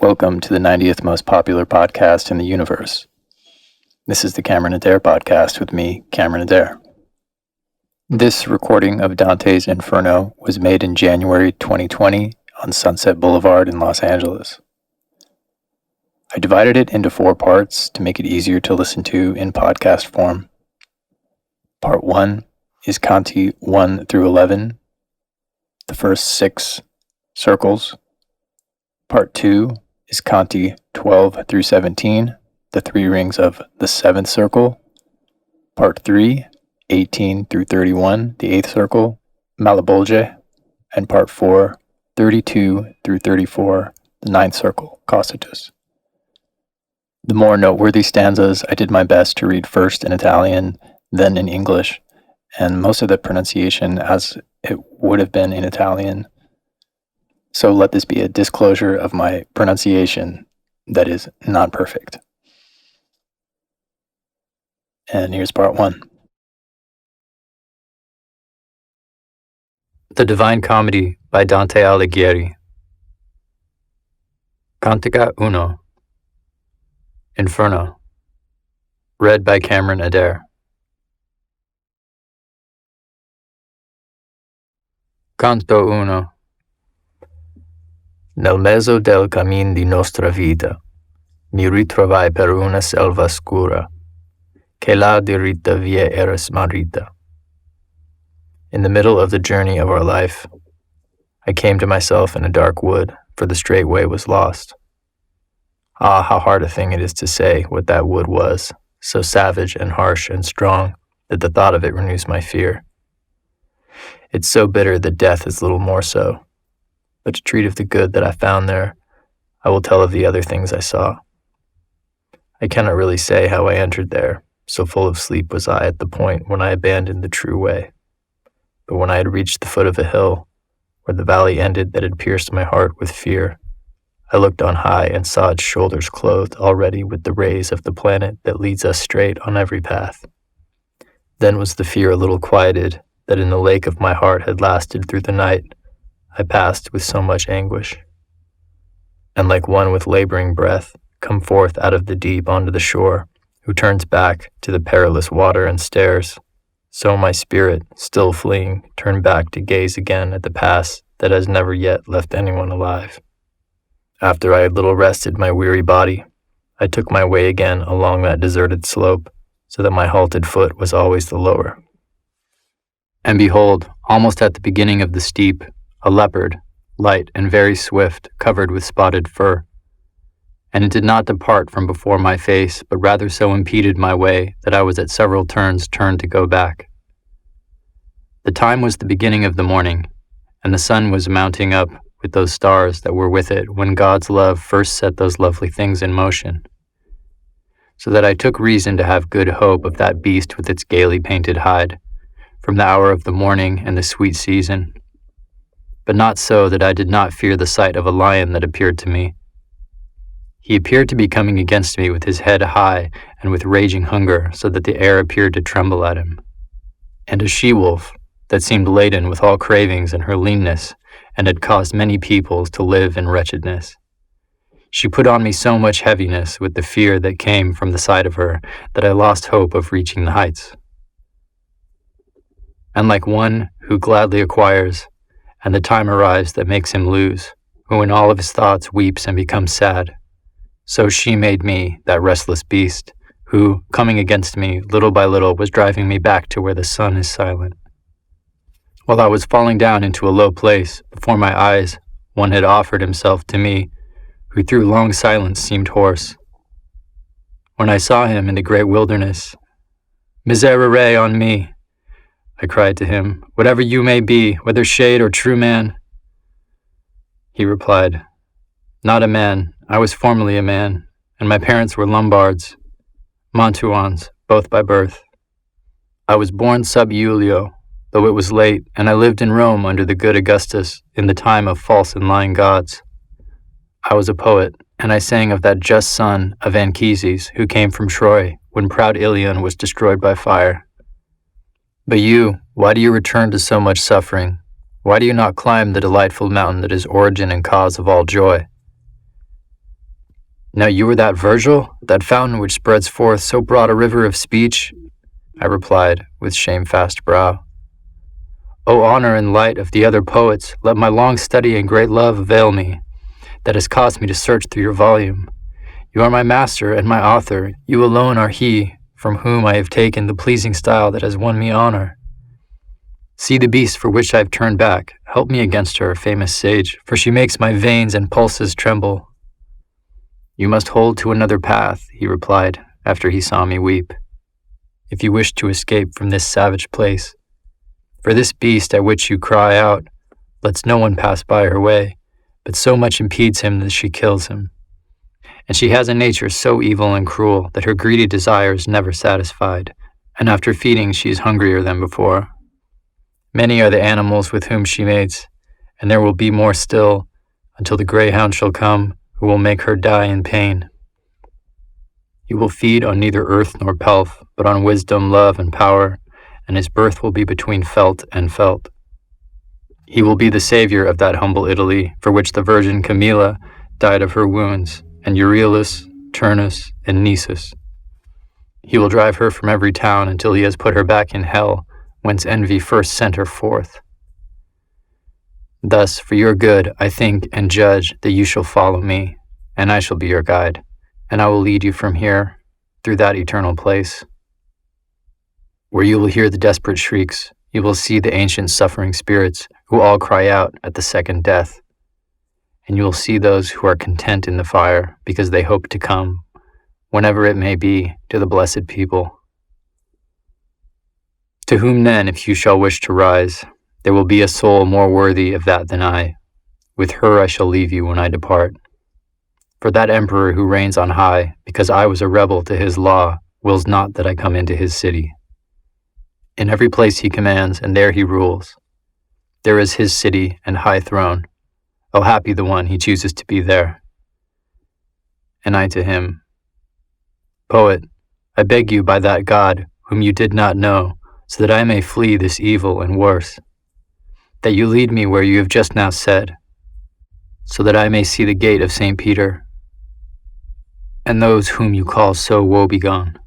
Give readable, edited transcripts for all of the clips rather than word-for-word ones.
Welcome to the 90th most popular podcast in the universe. This is the Cameron Adair podcast with me, Cameron Adair. This recording of Dante's Inferno was made in January 2020 on Sunset Boulevard in Los Angeles. I divided it into 4 parts to make it easier to listen to in podcast form. Part 1 is Canti 1 through 11, the first 6 circles. Part 2 is Canti 12 through 17, the 3 rings of the 7th circle. Part 3, 18 through 31, the 8th circle, Blvd. And Part 4, 32 through 34, the 9th circle, Cositus. The more noteworthy stanzas I did my best to read first in Italian, then in English, and most of the pronunciation as it would have been in Italian. So let this be a disclosure of my pronunciation that is not perfect. And here's part 1. The Divine Comedy by Dante Alighieri. Canto I. Inferno. Read by Cameron Adair. Canto I. Nel mezzo del cammin di nostra vita, mi ritrovai per una selva scura, che la diritta via era smarrita. In the middle of the journey of our life, I came to myself in a dark wood, for the straight way was lost. Ah, how hard a thing it is to say what that wood was, so savage and harsh and strong that the thought of it renews my fear. It's so bitter that death is little more so. But to treat of the good that I found there, I will tell of the other things I saw. I cannot really say how I entered there, so full of sleep was I at the point when I abandoned the true way. But when I had reached the foot of a hill, where the valley ended that had pierced my heart with fear, I looked on high and saw its shoulders clothed already with the rays of the planet that leads us straight on every path. Then was the fear a little quieted that in the lake of my heart had lasted through the night, I passed with so much anguish, and like one with laboring breath, come forth out of the deep onto the shore, who turns back to the perilous water and stares, so my spirit, still fleeing, turned back to gaze again at the pass that has never yet left anyone alive. After I had little rested my weary body, I took my way again along that deserted slope, so that my halted foot was always the lower. And behold, almost at the beginning of the steep, a leopard, light and very swift, covered with spotted fur. And it did not depart from before my face, but rather so impeded my way that I was at several turns turned to go back. The time was the beginning of the morning, and the sun was mounting up with those stars that were with it when God's love first set those lovely things in motion. So that I took reason to have good hope of that beast with its gaily painted hide, from the hour of the morning and the sweet season, but not so that I did not fear the sight of a lion that appeared to me. He appeared to be coming against me with his head high and with raging hunger, so that the air appeared to tremble at him. And a she-wolf that seemed laden with all cravings in her leanness, and had caused many peoples to live in wretchedness. She put on me so much heaviness with the fear that came from the sight of her, that I lost hope of reaching the heights. And like one who gladly acquires, and the time arrives that makes him lose, who in all of his thoughts weeps and becomes sad, so she made me, that restless beast, who, coming against me, little by little, was driving me back to where the sun is silent. While I was falling down into a low place, before my eyes, one had offered himself to me, who through long silence seemed hoarse. When I saw him in the great wilderness, "Miserere on me," I cried to him, "whatever you may be, whether shade or true man." He replied, "Not a man. I was formerly a man, and my parents were Lombards, Mantuans, both by birth. I was born sub Iulio, though it was late, and I lived in Rome under the good Augustus in the time of false and lying gods. I was a poet, and I sang of that just son of Anchises who came from Troy when proud Ilion was destroyed by fire. But you, why do you return to so much suffering? Why do you not climb the delightful mountain that is origin and cause of all joy? Now you are that Virgil, that fountain which spreads forth so broad a river of speech? I replied, with shamefast brow. O honor and light of the other poets, let my long study and great love avail me, that has caused me to search through your volume. You are my master and my author. You alone are he from whom I have taken the pleasing style that has won me honor. See the beast for which I have turned back. Help me against her, famous sage, for she makes my veins and pulses tremble. You must hold to another path, he replied, after he saw me weep, if you wish to escape from this savage place. For this beast at which you cry out lets no one pass by her way, but so much impedes him that she kills him. And she has a nature so evil and cruel that her greedy desire is never satisfied, and after feeding she is hungrier than before. Many are the animals with whom she mates, and there will be more still, until the greyhound shall come, who will make her die in pain. He will feed on neither earth nor pelf, but on wisdom, love, and power, and his birth will be between felt and felt. He will be the savior of that humble Italy, for which the virgin Camilla died of her wounds, and Euryalus, Turnus, and Nisus. He will drive her from every town until he has put her back in hell, whence envy first sent her forth. Thus, for your good, I think and judge that you shall follow me, and I shall be your guide, and I will lead you from here, through that eternal place, where you will hear the desperate shrieks, you will see the ancient suffering spirits, who all cry out at the second death, and you will see those who are content in the fire, because they hope to come, whenever it may be, to the blessed people. To whom then, if you shall wish to rise, there will be a soul more worthy of that than I. With her I shall leave you when I depart. For that emperor who reigns on high, because I was a rebel to his law, wills not that I come into his city. In every place he commands, and there he rules. There is his city and high throne. O happy the one he chooses to be there. And I to him, Poet, I beg you by that God, whom you did not know, so that I may flee this evil and worse, that you lead me where you have just now said, so that I may see the gate of St. Peter, and those whom you call so woebegone.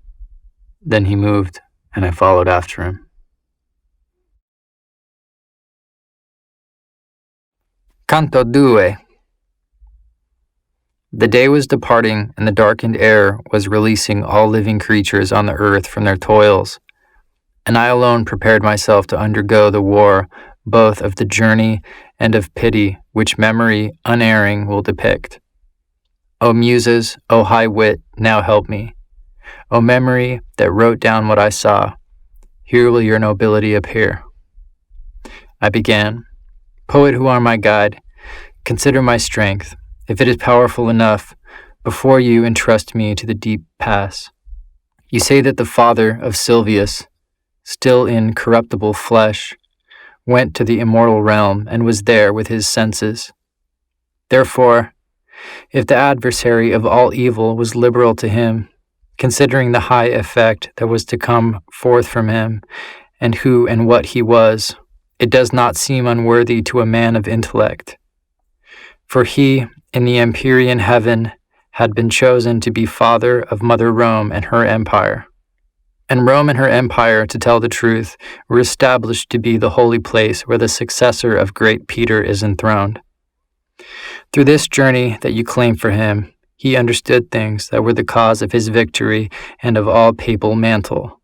Then he moved, and I followed after him. Canto II. The day was departing, and the darkened air was releasing all living creatures on the earth from their toils, and I alone prepared myself to undergo the war both of the journey and of pity which memory unerring will depict. O Muses, O high wit, now help me. O memory that wrote down what I saw, here will your nobility appear. I began, Poet who are my guide, consider my strength, if it is powerful enough, before you entrust me to the deep pass. You say that the father of Silvius, still in corruptible flesh, went to the immortal realm and was there with his senses. Therefore, if the adversary of all evil was liberal to him, considering the high effect that was to come forth from him, and who and what he was, it does not seem unworthy to a man of intellect. For he, in the empyrean heaven, had been chosen to be father of Mother Rome and her empire. And Rome and her empire, to tell the truth, were established to be the holy place where the successor of great Peter is enthroned. Through this journey that you claim for him, he understood things that were the cause of his victory and of all papal mantle.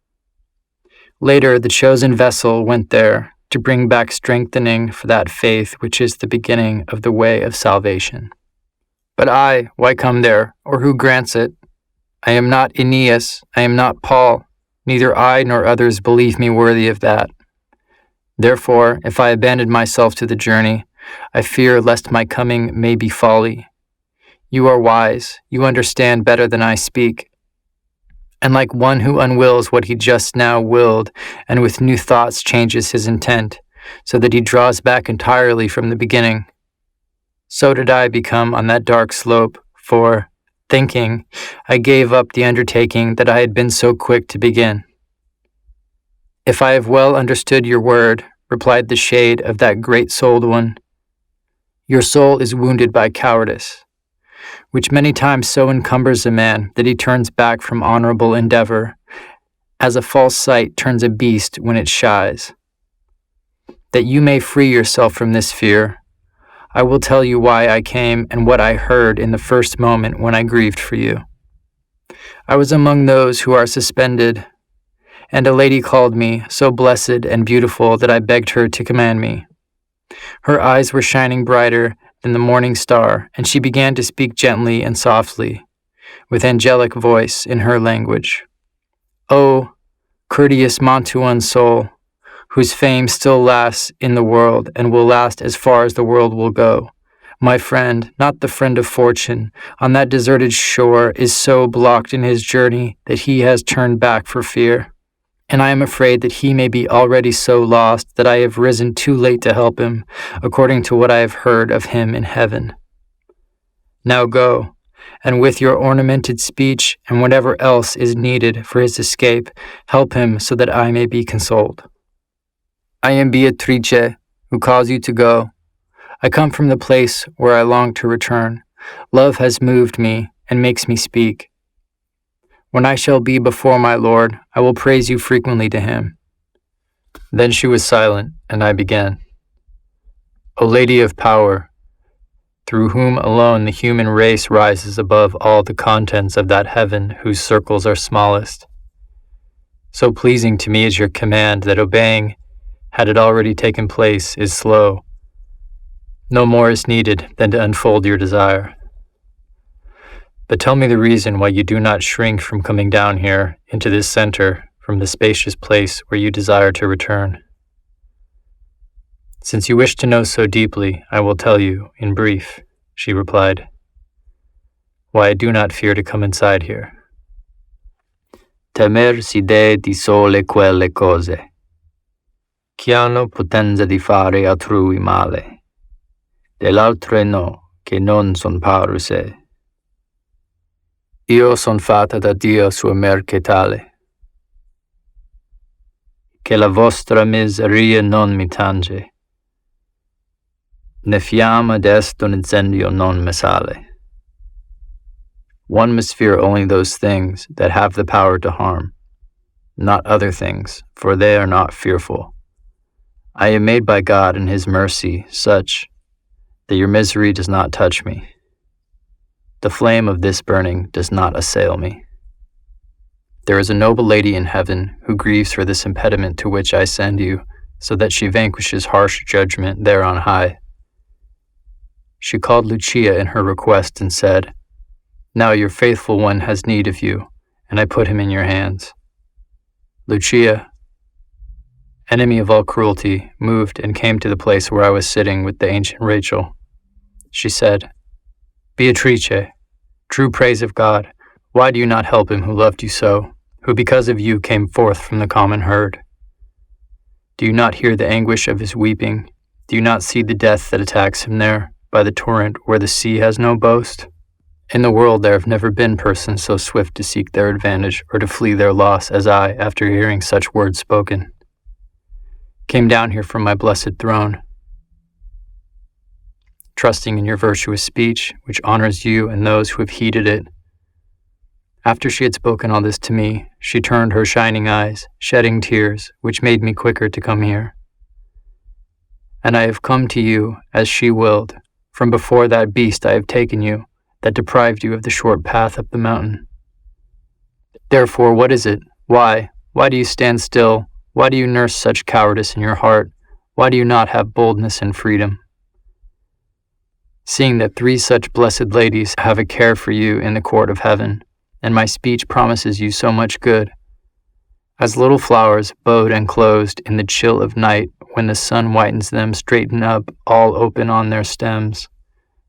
Later, the chosen vessel went there to bring back strengthening for that faith which is the beginning of the way of salvation. But I, why come there, or who grants it? I am not Aeneas, I am not Paul, neither I nor others believe me worthy of that. Therefore, if I abandon myself to the journey, I fear lest my coming may be folly. You are wise, you understand better than I speak. And like one who unwills what he just now willed, and with new thoughts changes his intent, so that he draws back entirely from the beginning, so did I become on that dark slope, for, thinking, I gave up the undertaking that I had been so quick to begin. If I have well understood your word, replied the shade of that great-souled one, your soul is wounded by cowardice. which many times so encumbers a man that he turns back from honorable endeavor, as a false sight turns a beast when it shies. That you may free yourself from this fear, I will tell you why I came and what I heard in the first moment when I grieved for you. I was among those who are suspended, and a lady called me, so blessed and beautiful that I begged her to command me. Her eyes were shining brighter than the morning star, and she began to speak gently and softly, with angelic voice in her language. O courteous Mantuan soul, whose fame still lasts in the world and will last as far as the world will go, my friend, not the friend of fortune, on that deserted shore is so blocked in his journey that he has turned back for fear, and I am afraid that he may be already so lost that I have risen too late to help him, according to what I have heard of him in heaven. Now go, and with your ornamented speech and whatever else is needed for his escape, help him so that I may be consoled. I am Beatrice, who calls you to go. I come from the place where I long to return. Love has moved me and makes me speak. When I shall be before my Lord, I will praise you frequently to him. Then she was silent, and I began. O Lady of Power, through whom alone the human race rises above all the contents of that heaven whose circles are smallest. So pleasing to me is your command that obeying, had it already taken place, is slow. No more is needed than to unfold your desire. But tell me the reason why you do not shrink from coming down here into this center from the spacious place where you desire to return. Since you wish to know so deeply, I will tell you, in brief, she replied, why I do not fear to come inside here. Temer si dee di sole quelle cose, che hanno potenza di fare altrui male. Dell'altre no, che non son paruse. Io son fatta da Dio sua merche tale, che la vostra miseria non mi tange, ne fiamma d'esto un incendio non me sale. One must fear only those things that have the power to harm, not other things, for they are not fearful. I am made by God in his mercy such that your misery does not touch me. The flame of this burning does not assail me. There is a noble lady in heaven who grieves for this impediment to which I send you, so that she vanquishes harsh judgment there on high. She called Lucia in her request and said, Now your faithful one has need of you, and I put him in your hands. Lucia, enemy of all cruelty, moved and came to the place where I was sitting with the ancient Rachel. She said, Beatrice, true praise of God, why do you not help him who loved you so, who because of you came forth from the common herd? Do you not hear the anguish of his weeping? Do you not see the death that attacks him there, by the torrent where the sea has no boast? In the world there have never been persons so swift to seek their advantage or to flee their loss as I, after hearing such words spoken, came down here from my blessed throne, trusting in your virtuous speech, which honors you and those who have heeded it. After she had spoken all this to me, she turned her shining eyes, shedding tears, which made me quicker to come here. And I have come to you, as she willed. From before that beast I have taken you, that deprived you of the short path up the mountain. Therefore, what is it? Why do you stand still? Why do you nurse such cowardice in your heart? Why do you not have boldness and freedom? Seeing that 3 such blessed ladies have a care for you in the court of heaven, and my speech promises you so much good. As little flowers, bowed and closed in the chill of night, when the sun whitens them, straighten up, all open on their stems,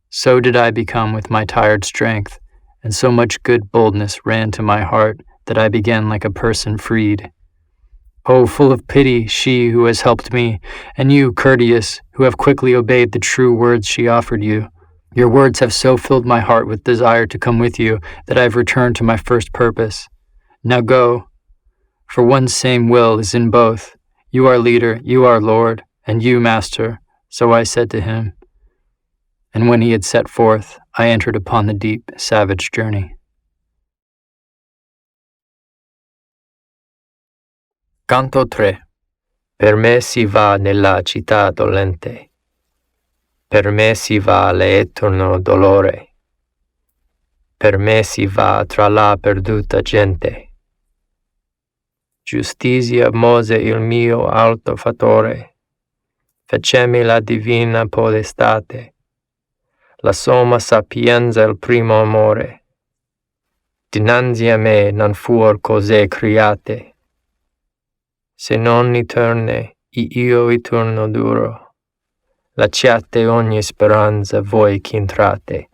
so did I become with my tired strength, and so much good boldness ran to my heart that I began like a person freed. Oh, full of pity, she who has helped me, and you, courteous, who have quickly obeyed the true words she offered you. Your words have so filled my heart with desire to come with you that I have returned to my first purpose. Now go, for one same will is in both. You are leader, you are Lord, and you master, so I said to him. And when he had set forth, I entered upon the deep, savage journey. Canto III. Per me si va nella città dolente, per me si va l'eterno dolore, per me si va tra la perduta gente. Giustizia Mose il mio alto fattore, fecemi la divina podestate, la somma sapienza il primo amore. Dinanzi a me non fuor cose create, se non eterne io eterno duro, lasciate ogni speranza voi che entrate.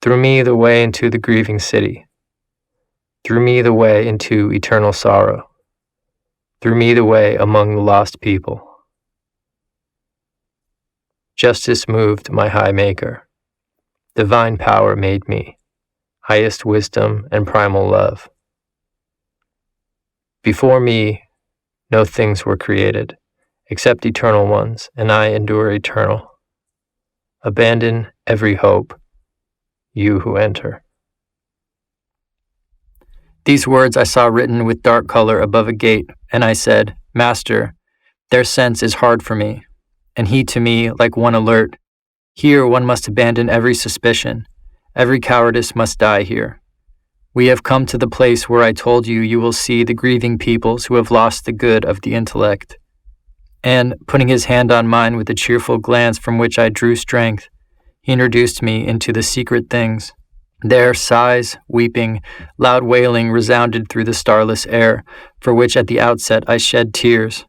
Through me the way into the grieving city, through me the way into eternal sorrow, through me the way among the lost people. Justice moved my high maker, divine power made me, highest wisdom and primal love. Before me no things were created, except eternal ones, and I endure eternal. Abandon every hope, you who enter. These words I saw written with dark color above a gate, and I said, Master, their sense is hard for me, and he to me like one alert. Here one must abandon every suspicion, every cowardice must die here. We have come to the place where I told you will see the grieving peoples who have lost the good of the intellect. And, putting his hand on mine with a cheerful glance from which I drew strength, he introduced me into the secret things. There sighs, weeping, loud wailing resounded through the starless air, for which at the outset I shed tears.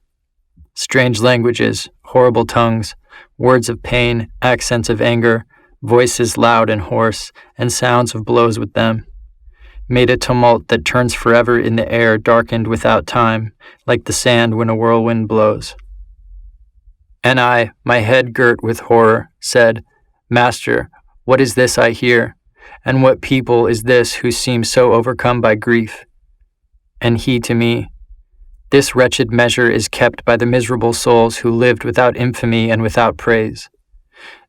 Strange languages, horrible tongues, words of pain, accents of anger, voices loud and hoarse, and sounds of blows with them, made a tumult that turns forever in the air darkened without time, like the sand when a whirlwind blows. And I, my head girt with horror, said, Master, what is this I hear? And what people is this who seems so overcome by grief? And he to me, This wretched measure is kept by the miserable souls who lived without infamy and without praise.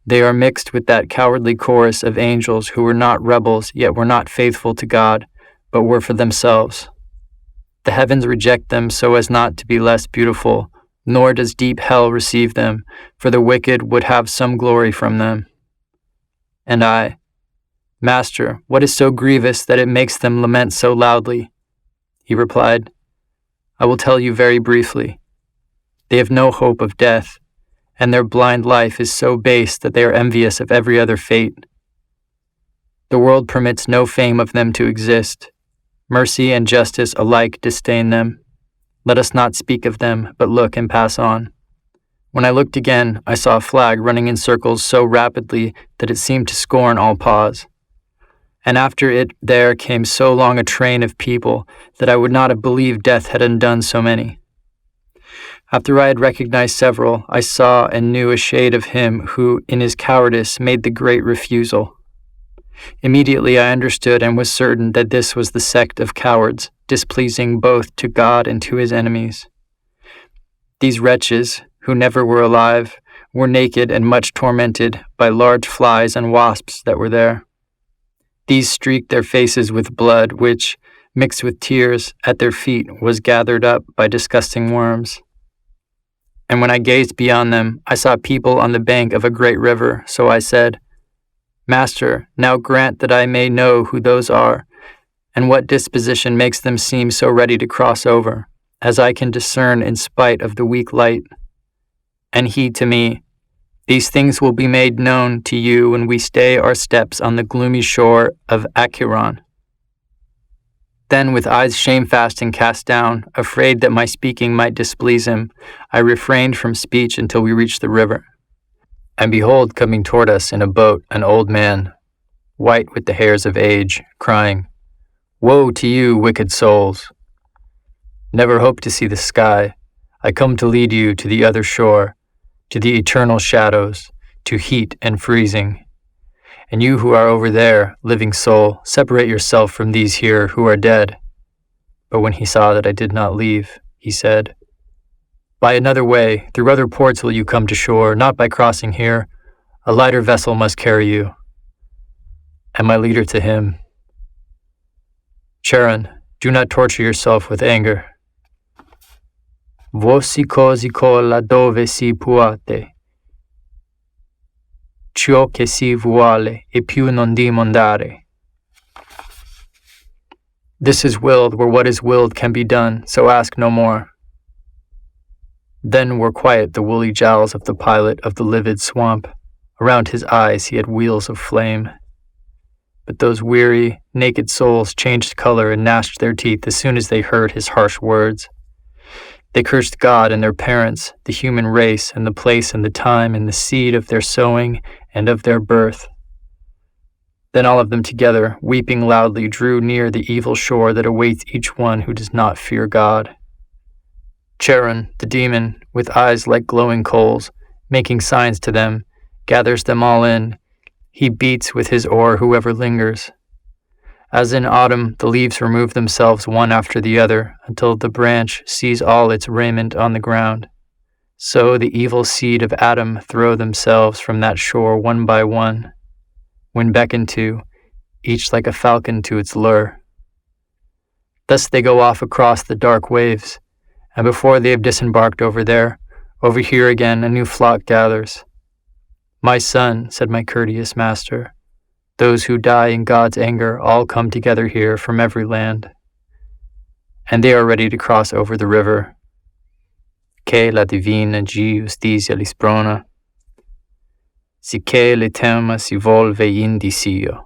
They are mixed with that cowardly chorus of angels who were not rebels, yet were not faithful to God, but were for themselves. The heavens reject them so as not to be less beautiful, nor does deep hell receive them, for the wicked would have some glory from them. And I, Master, what is so grievous that it makes them lament so loudly? He replied, I will tell you very briefly. They have no hope of death, and their blind life is so base that they are envious of every other fate. The world permits no fame of them to exist. Mercy and justice alike disdain them. Let us not speak of them, but look and pass on. When I looked again, I saw a flag running in circles so rapidly that it seemed to scorn all pause. And after it there came so long a train of people that I would not have believed death had undone so many. After I had recognized several, I saw and knew a shade of him who, in his cowardice, made the great refusal. Immediately I understood and was certain that this was the sect of cowards, displeasing both to God and to his enemies. These wretches, who never were alive, were naked and much tormented by large flies and wasps that were there. These streaked their faces with blood, which, mixed with tears, at their feet was gathered up by disgusting worms. And when I gazed beyond them, I saw people on the bank of a great river, so I said, Master, now grant that I may know who those are, and what disposition makes them seem so ready to cross over, as I can discern in spite of the weak light. And he to me, These things will be made known to you when we stay our steps on the gloomy shore of Acheron. Then, with eyes shamefast and cast down, afraid that my speaking might displease him, I refrained from speech until we reached the river. And behold, coming toward us in a boat, an old man, white with the hairs of age, crying, Woe to you, wicked souls! Never hope to see the sky. I come to lead you to the other shore, to the eternal shadows, to heat and freezing. And you who are over there, living soul, separate yourself from these here who are dead. But when he saw that I did not leave, he said, By another way, through other ports will you come to shore, not by crossing here. A lighter vessel must carry you, and my leader to him. Charon, do not torture yourself with anger. Vosi cosi cola dove si puate, ciò che si vuole e più non dimandare. This is willed where what is willed can be done, so ask no more. Then were quiet the woolly jowls of the pilot of the livid swamp. Around his eyes he had wheels of flame. But those weary, naked souls changed color and gnashed their teeth as soon as they heard his harsh words. They cursed God and their parents, the human race, and the place and the time and the seed of their sowing and of their birth. Then all of them together, weeping loudly, drew near the evil shore that awaits each one who does not fear God. Charon, the demon, with eyes like glowing coals, making signs to them, gathers them all in. He beats with his oar whoever lingers. As in autumn, the leaves remove themselves one after the other until the branch sees all its raiment on the ground. So the evil seed of Adam throw themselves from that shore one by one, when beckoned to, each like a falcon to its lure. Thus they go off across the dark waves, and before they have disembarked over there, over here again a new flock gathers. My son, said my courteous master, those who die in God's anger all come together here from every land, and they are ready to cross over the river. Che la divina giustizia li sprona, sicché le tema si volve in disio.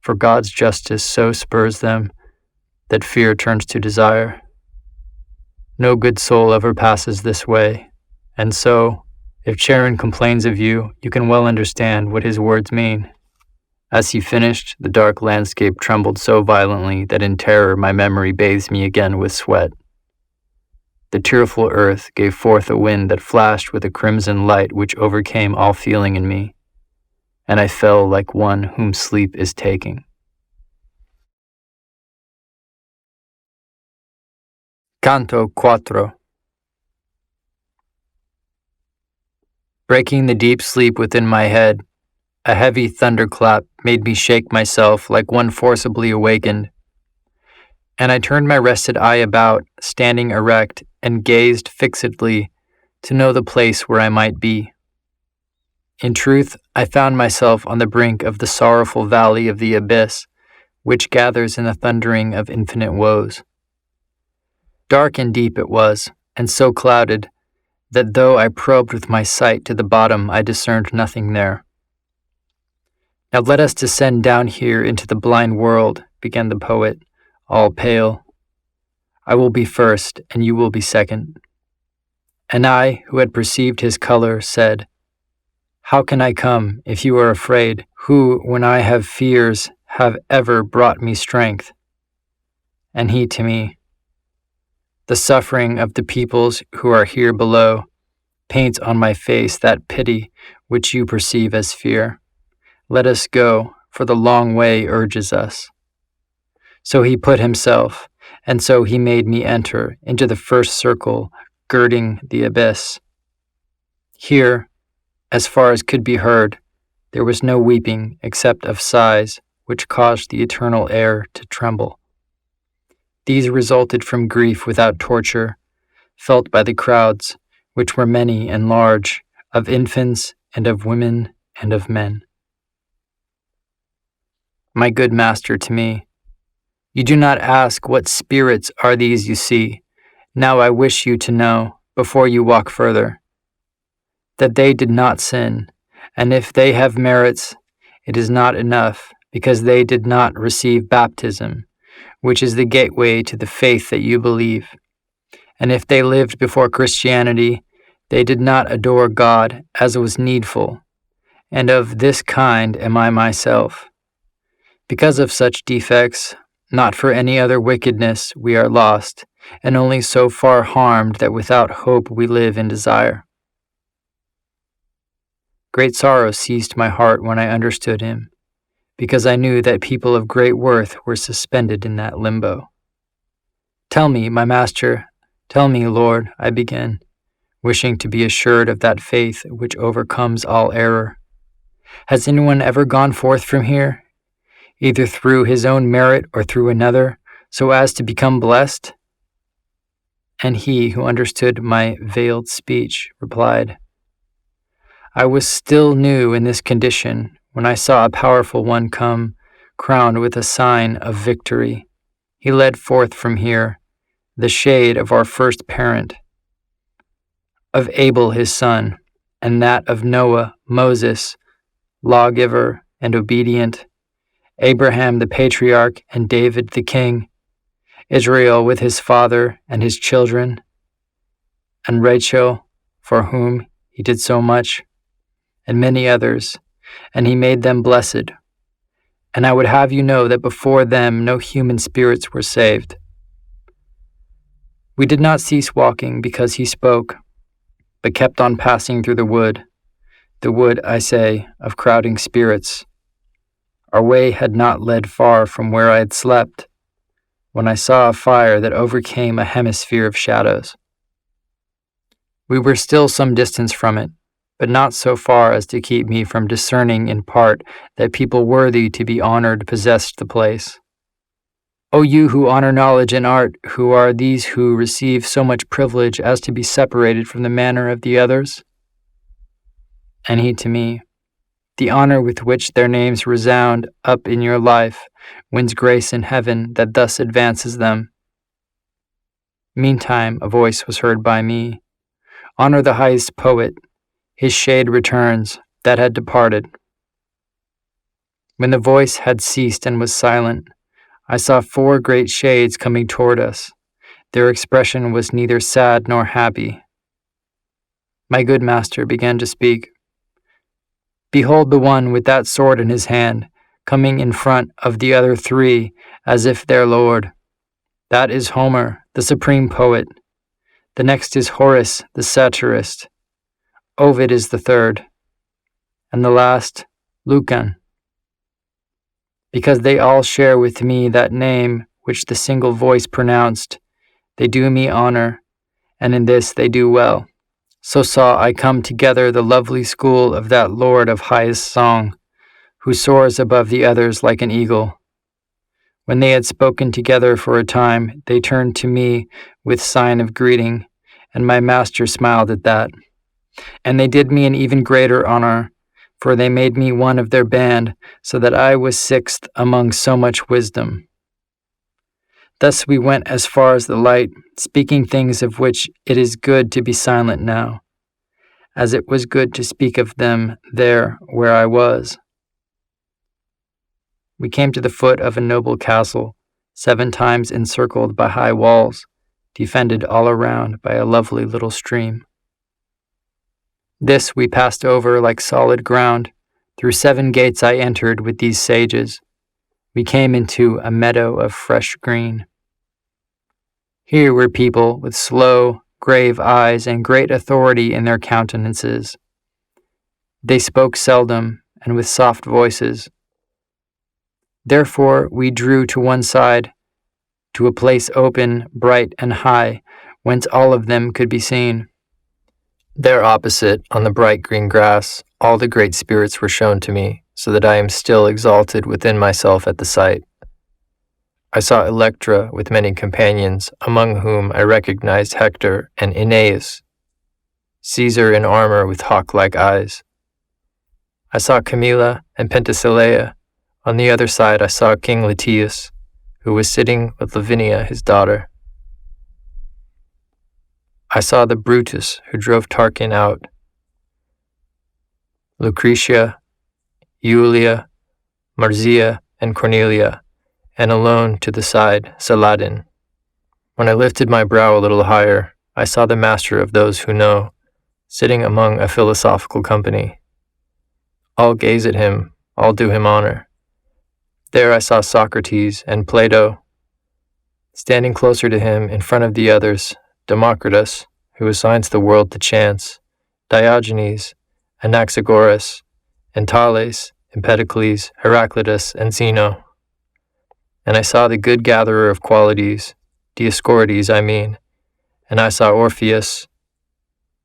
For God's justice so spurs them that fear turns to desire. No good soul ever passes this way, and so, if Charon complains of you, you can well understand what his words mean. As he finished, the dark landscape trembled so violently that in terror my memory bathes me again with sweat. The tearful earth gave forth a wind that flashed with a crimson light which overcame all feeling in me, and I fell like one whom sleep is taking. Canto IV. Breaking the deep sleep within my head, a heavy thunderclap made me shake myself like one forcibly awakened, and I turned my rested eye about, standing erect, and gazed fixedly to know the place where I might be. In truth, I found myself on the brink of the sorrowful valley of the abyss, which gathers in the thundering of infinite woes. Dark and deep it was, and so clouded, that though I probed with my sight to the bottom, I discerned nothing there. Now let us descend down here into the blind world, began the poet, all pale. I will be first, and you will be second. And I, who had perceived his color, said, how can I come, if you are afraid, who, when I have fears, have ever brought me strength? And he to me, the suffering of the peoples who are here below paints on my face that pity which you perceive as fear. Let us go, for the long way urges us. So he put himself, and so he made me enter into the first circle girding the abyss. Here, as far as could be heard, there was no weeping except of sighs which caused the eternal air to tremble. These resulted from grief without torture, felt by the crowds, which were many and large, of infants and of women and of men. My good master to me, you do not ask what spirits are these you see. Now I wish you to know, before you walk further, that they did not sin, and if they have merits, it is not enough, because they did not receive baptism, which is the gateway to the faith that you believe. And if they lived before Christianity, they did not adore God as was needful, and of this kind am I myself. Because of such defects, not for any other wickedness, we are lost, and only so far harmed that without hope we live in desire. Great sorrow seized my heart when I understood him, because I knew that people of great worth were suspended in that limbo. Tell me, my master, tell me, Lord, I began, wishing to be assured of that faith which overcomes all error. Has anyone ever gone forth from here, either through his own merit or through another, so as to become blessed? And he who understood my veiled speech replied, I was still new in this condition when I saw a powerful one come, crowned with a sign of victory. He led forth from here the shade of our first parent, of Abel his son, and that of Noah, Moses, lawgiver and obedient, Abraham the patriarch and David the king, Israel with his father and his children, and Rachel, for whom he did so much, and many others, and he made them blessed. And I would have you know that before them no human spirits were saved. We did not cease walking because he spoke, but kept on passing through the wood, I say, of crowding spirits. Our way had not led far from where I had slept, when I saw a fire that overcame a hemisphere of shadows. We were still some distance from it, but not so far as to keep me from discerning in part that people worthy to be honored possessed the place. O you who honor knowledge and art, who are these who receive so much privilege as to be separated from the manner of the others? And he to me, the honor with which their names resound up in your life wins grace in heaven that thus advances them. Meantime a voice was heard by me, honor the highest poet, his shade returns, that had departed. When the voice had ceased and was silent, I saw 4 great shades coming toward us. Their expression was neither sad nor happy. My good master began to speak. Behold the one with that sword in his hand, coming in front of the other 3, as if their lord. That is Homer, the supreme poet. The next is Horace, the satirist. Ovid is the 3rd. And the last, Lucan. Because they all share with me that name which the single voice pronounced, they do me honor, and in this they do well. So saw I come together the lovely school of that lord of highest song, who soars above the others like an eagle. When they had spoken together for a time, they turned to me with sign of greeting, and my master smiled at that. And they did me an even greater honor, for they made me one of their band, so that I was 6th among so much wisdom. Thus we went as far as the light, speaking things of which it is good to be silent now, as it was good to speak of them there where I was. We came to the foot of a noble castle, 7 times encircled by high walls, defended all around by a lovely little stream. This we passed over like solid ground. Through 7 gates I entered with these sages. We came into a meadow of fresh green. Here were people with slow, grave eyes and great authority in their countenances. They spoke seldom and with soft voices. Therefore we drew to one side, to a place open, bright, and high, whence all of them could be seen. There opposite, on the bright green grass, all the great spirits were shown to me, so that I am still exalted within myself at the sight. I saw Electra with many companions, among whom I recognized Hector and Aeneas, Caesar in armor with hawk-like eyes. I saw Camilla and Penthesilea. On the other side I saw King Latius, who was sitting with Lavinia his daughter. I saw the Brutus who drove Tarquin out, Lucretia, Julia, Marzia, and Cornelia, and alone to the side, Saladin. When I lifted my brow a little higher, I saw the master of those who know, sitting among a philosophical company. All gaze at him, all do him honor. There I saw Socrates and Plato. Standing closer to him, in front of the others, Democritus, who assigns the world to chance, Diogenes, Anaxagoras, Thales, Empedocles, Heraclitus, and Zeno. And I saw the good gatherer of qualities, Dioscorides I mean, and I saw Orpheus,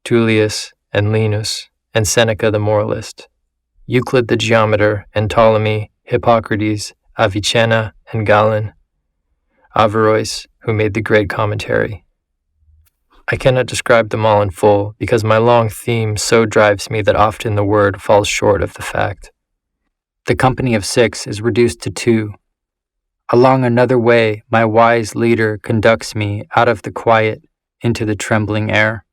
Tullius and Linus, and Seneca the moralist, Euclid the geometer, and Ptolemy, Hippocrates, Avicenna, and Galen, Averroes, who made the great commentary. I cannot describe them all in full, because my long theme so drives me that often the word falls short of the fact. The company of 6 is reduced to 2. Along another way, my wise leader conducts me out of the quiet into the trembling air,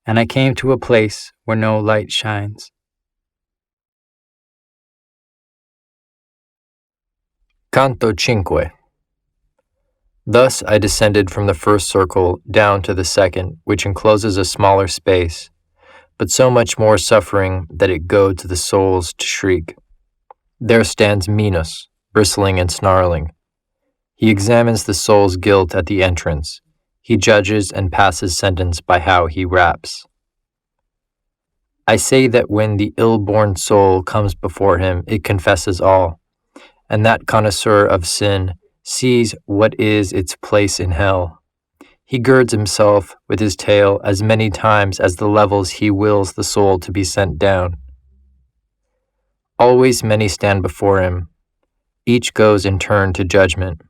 and I came to a place where no light shines. Canto V. Thus I descended from the first circle down to the second, which encloses a smaller space, but so much more suffering that it goads the souls to shriek. There stands Minos, bristling and snarling. He examines the soul's guilt at the entrance. He judges and passes sentence by how he raps. I say that when the ill-born soul comes before him, it confesses all, and that connoisseur of sin sees what is its place in hell. He girds himself with his tail as many times as the levels he wills the soul to be sent down. Always many stand before him. Each goes in turn to judgment.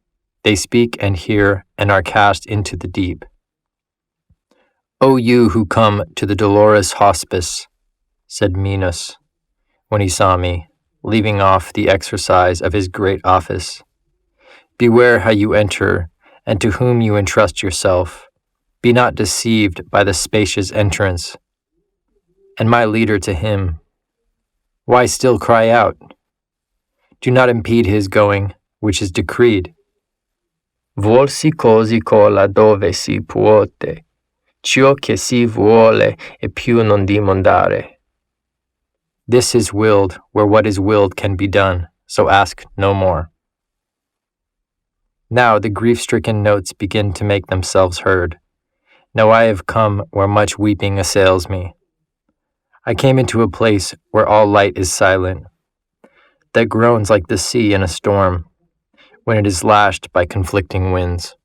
They speak and hear and are cast into the deep. O you who come to the dolorous hospice, said Minos, when he saw me, leaving off the exercise of his great office. Beware how you enter, and to whom you entrust yourself. Be not deceived by the spacious entrance. And my leader to him, why still cry out? Do not impede his going, which is decreed. Volsi così cola dove si puote, ciò che si vuole e più non dimandare. This is willed where what is willed can be done, so ask no more. Now the grief-stricken notes begin to make themselves heard. Now I have come where much weeping assails me. I came into a place where all light is silent, that groans like the sea in a storm, when it is lashed by conflicting winds.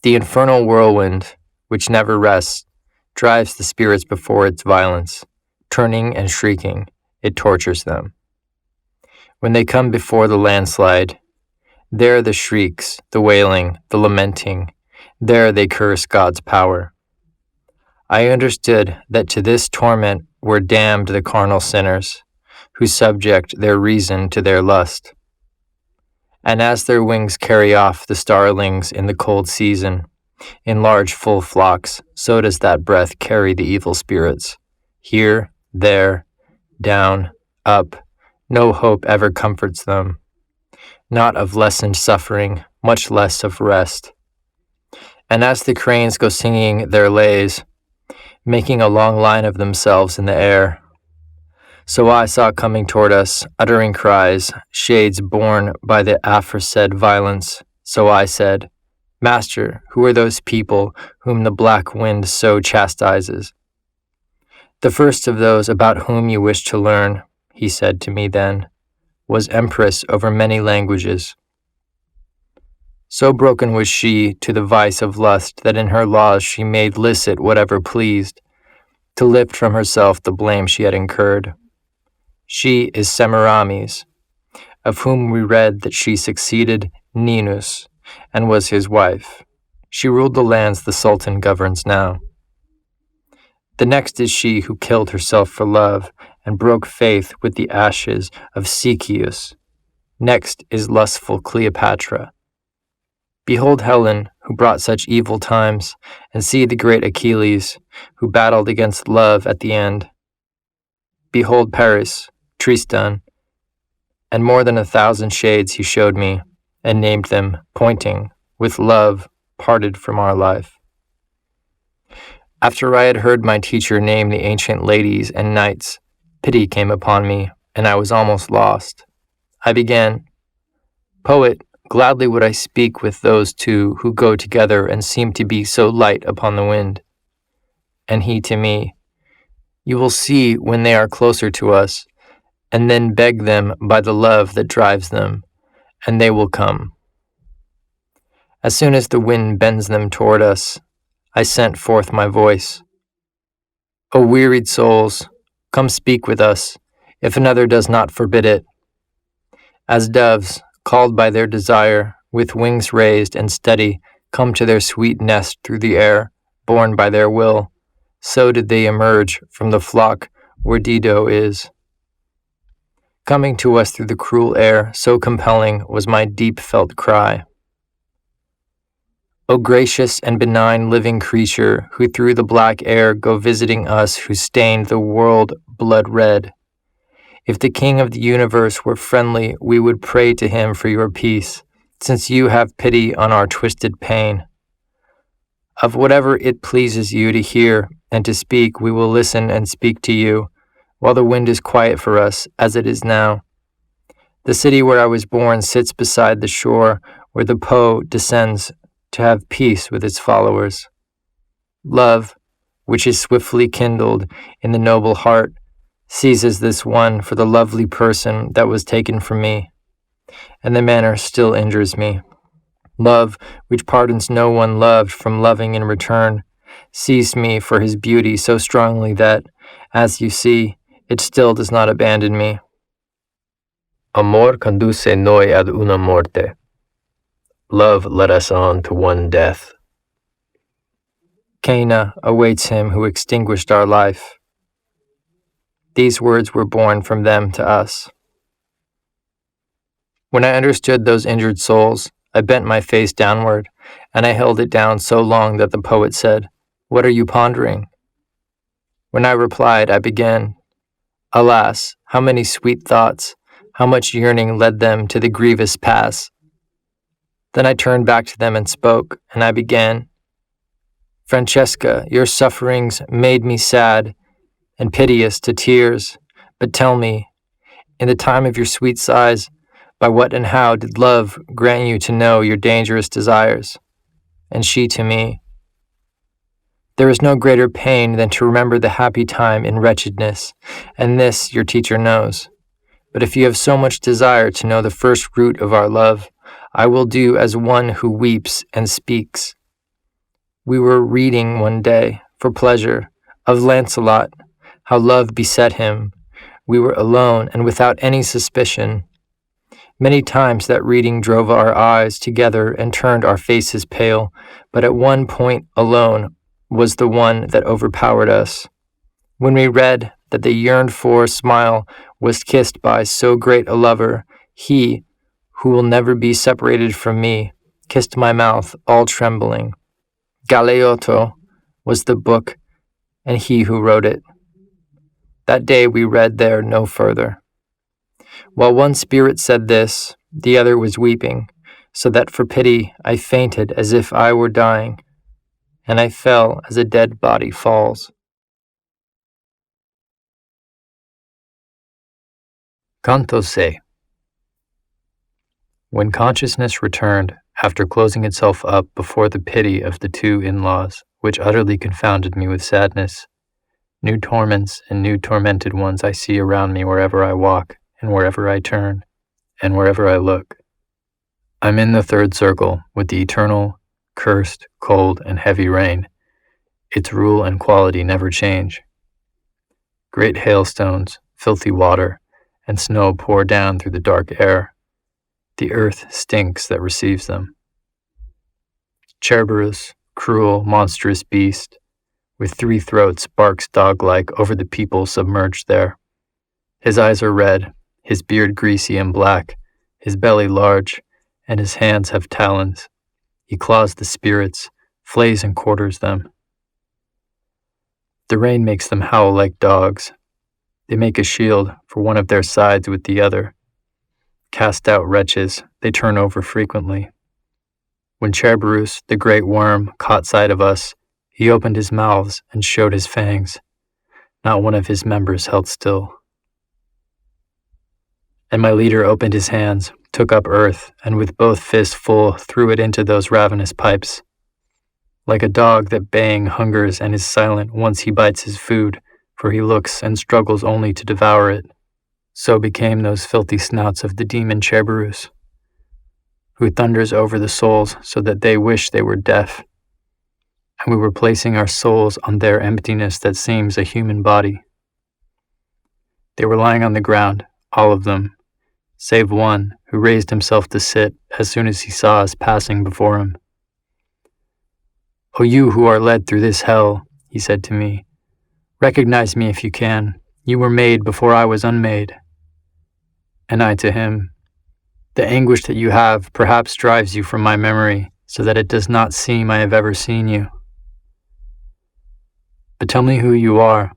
The infernal whirlwind, which never rests, drives the spirits before its violence. Turning and shrieking, it tortures them. When they come before the landslide, there the shrieks, the wailing, the lamenting, there they curse God's power. I understood that to this torment were damned the carnal sinners, who subject their reason to their lust. And as their wings carry off the starlings in the cold season, in large full flocks, so does that breath carry the evil spirits. Here, there, down, up, no hope ever comforts them. Not of lessened suffering, much less of rest. And as the cranes go singing their lays, making a long line of themselves in the air, so I saw coming toward us, uttering cries, shades borne by the aforesaid violence. So I said, Master, who are those people whom the black wind so chastises? The first of those about whom you wish to learn, he said to me then, was empress over many languages. So broken was she to the vice of lust that in her laws she made licit whatever pleased, to lift from herself the blame she had incurred. She is Semiramis, of whom we read that she succeeded Ninus and was his wife. She ruled the lands the Sultan governs now. The next is she who killed herself for love and broke faith with the ashes of Sychaeus. Next is lustful Cleopatra. Behold Helen, who brought such evil times, and see the great Achilles, who battled against love at the end. Behold Paris, Tristan, and more than 1,000 shades he showed me, and named them, pointing, with love, parted from our life. After I had heard my teacher name the ancient ladies and knights, pity came upon me, and I was almost lost. I began, Poet, gladly would I speak with those two who go together and seem to be so light upon the wind. And he to me, You will see when they are closer to us, and then beg them by the love that drives them, and they will come. As soon as the wind bends them toward us, I sent forth my voice, O wearied souls, come speak with us, if another does not forbid it. As doves, called by their desire, with wings raised and steady, come to their sweet nest through the air, borne by their will, so did they emerge from the flock where Dido is. Coming to us through the cruel air, so compelling was my deep-felt cry. O gracious and benign living creature, who through the black air go visiting us who stained the world blood red. If the King of the universe were friendly, we would pray to him for your peace, since you have pity on our twisted pain. Of whatever it pleases you to hear and to speak, we will listen and speak to you, while the wind is quiet for us, as it is now. The city where I was born sits beside the shore where the Po descends to have peace with its followers. Love, which is swiftly kindled in the noble heart, seizes this one for the lovely person that was taken from me, and the manner still injures me. Love, which pardons no one loved from loving in return, seized me for his beauty so strongly that, as you see, it still does not abandon me. Amor conduce noi ad una morte. Love led us on to one death. Cana awaits him who extinguished our life. These words were born from them to us. When I understood those injured souls, I bent my face downward, and I held it down so long that the poet said, "What are you pondering?" When I replied, I began, "Alas, how many sweet thoughts, how much yearning led them to the grievous pass." Then I turned back to them and spoke, and I began, "Francesca, your sufferings made me sad and piteous to tears, but tell me, in the time of your sweet sighs, by what and how did love grant you to know your dangerous desires?" And she to me, "There is no greater pain than to remember the happy time in wretchedness, and this your teacher knows. But if you have so much desire to know the first root of our love, I will do as one who weeps and speaks. We were reading one day, for pleasure, of Lancelot, how love beset him. We were alone and without any suspicion. Many times that reading drove our eyes together and turned our faces pale, but at one point alone was the one that overpowered us. When we read that the yearned for smile was kissed by so great a lover, he, who will never be separated from me, kissed my mouth, all trembling. Galeotto was the book, and he who wrote it. That day we read there no further. While one spirit said this, the other was weeping, so that for pity I fainted as if I were dying, and I fell as a dead body falls. Canto VI. When consciousness returned, after closing itself up before the pity of the two in-laws, which utterly confounded me with sadness, new torments and new tormented ones I see around me wherever I walk, and wherever I turn, and wherever I look. I'm in the third circle, with the eternal, cursed, cold, and heavy rain. Its rule and quality never change. Great hailstones, filthy water, and snow pour down through the dark air. The earth stinks that receives them. Cerberus, cruel, monstrous beast, with 3 throats, barks dog-like over the people submerged there. His eyes are red, his beard greasy and black, his belly large, and his hands have talons. He claws the spirits, flays and quarters them. The rain makes them howl like dogs. They make a shield for one of their sides with the other. Cast out wretches, they turn over frequently. When Cerberus, the great worm, caught sight of us, he opened his mouths and showed his fangs. Not one of his members held still. And my leader opened his hands, took up earth, and with both fists full threw it into those ravenous pipes. Like a dog that baying hungers and is silent once he bites his food, for he looks and struggles only to devour it, so became those filthy snouts of the demon Cerberus, who thunders over the souls so that they wish they were deaf. and we were placing our souls on their emptiness that seems a human body. They were lying on the ground, all of them, save one who raised himself to sit as soon as he saw us passing before him. "O you who are led through this hell," he said to me, "recognize me if you can. You were made before I was unmade." And I to him, "The anguish that you have perhaps drives you from my memory, so that it does not seem I have ever seen you. But tell me who you are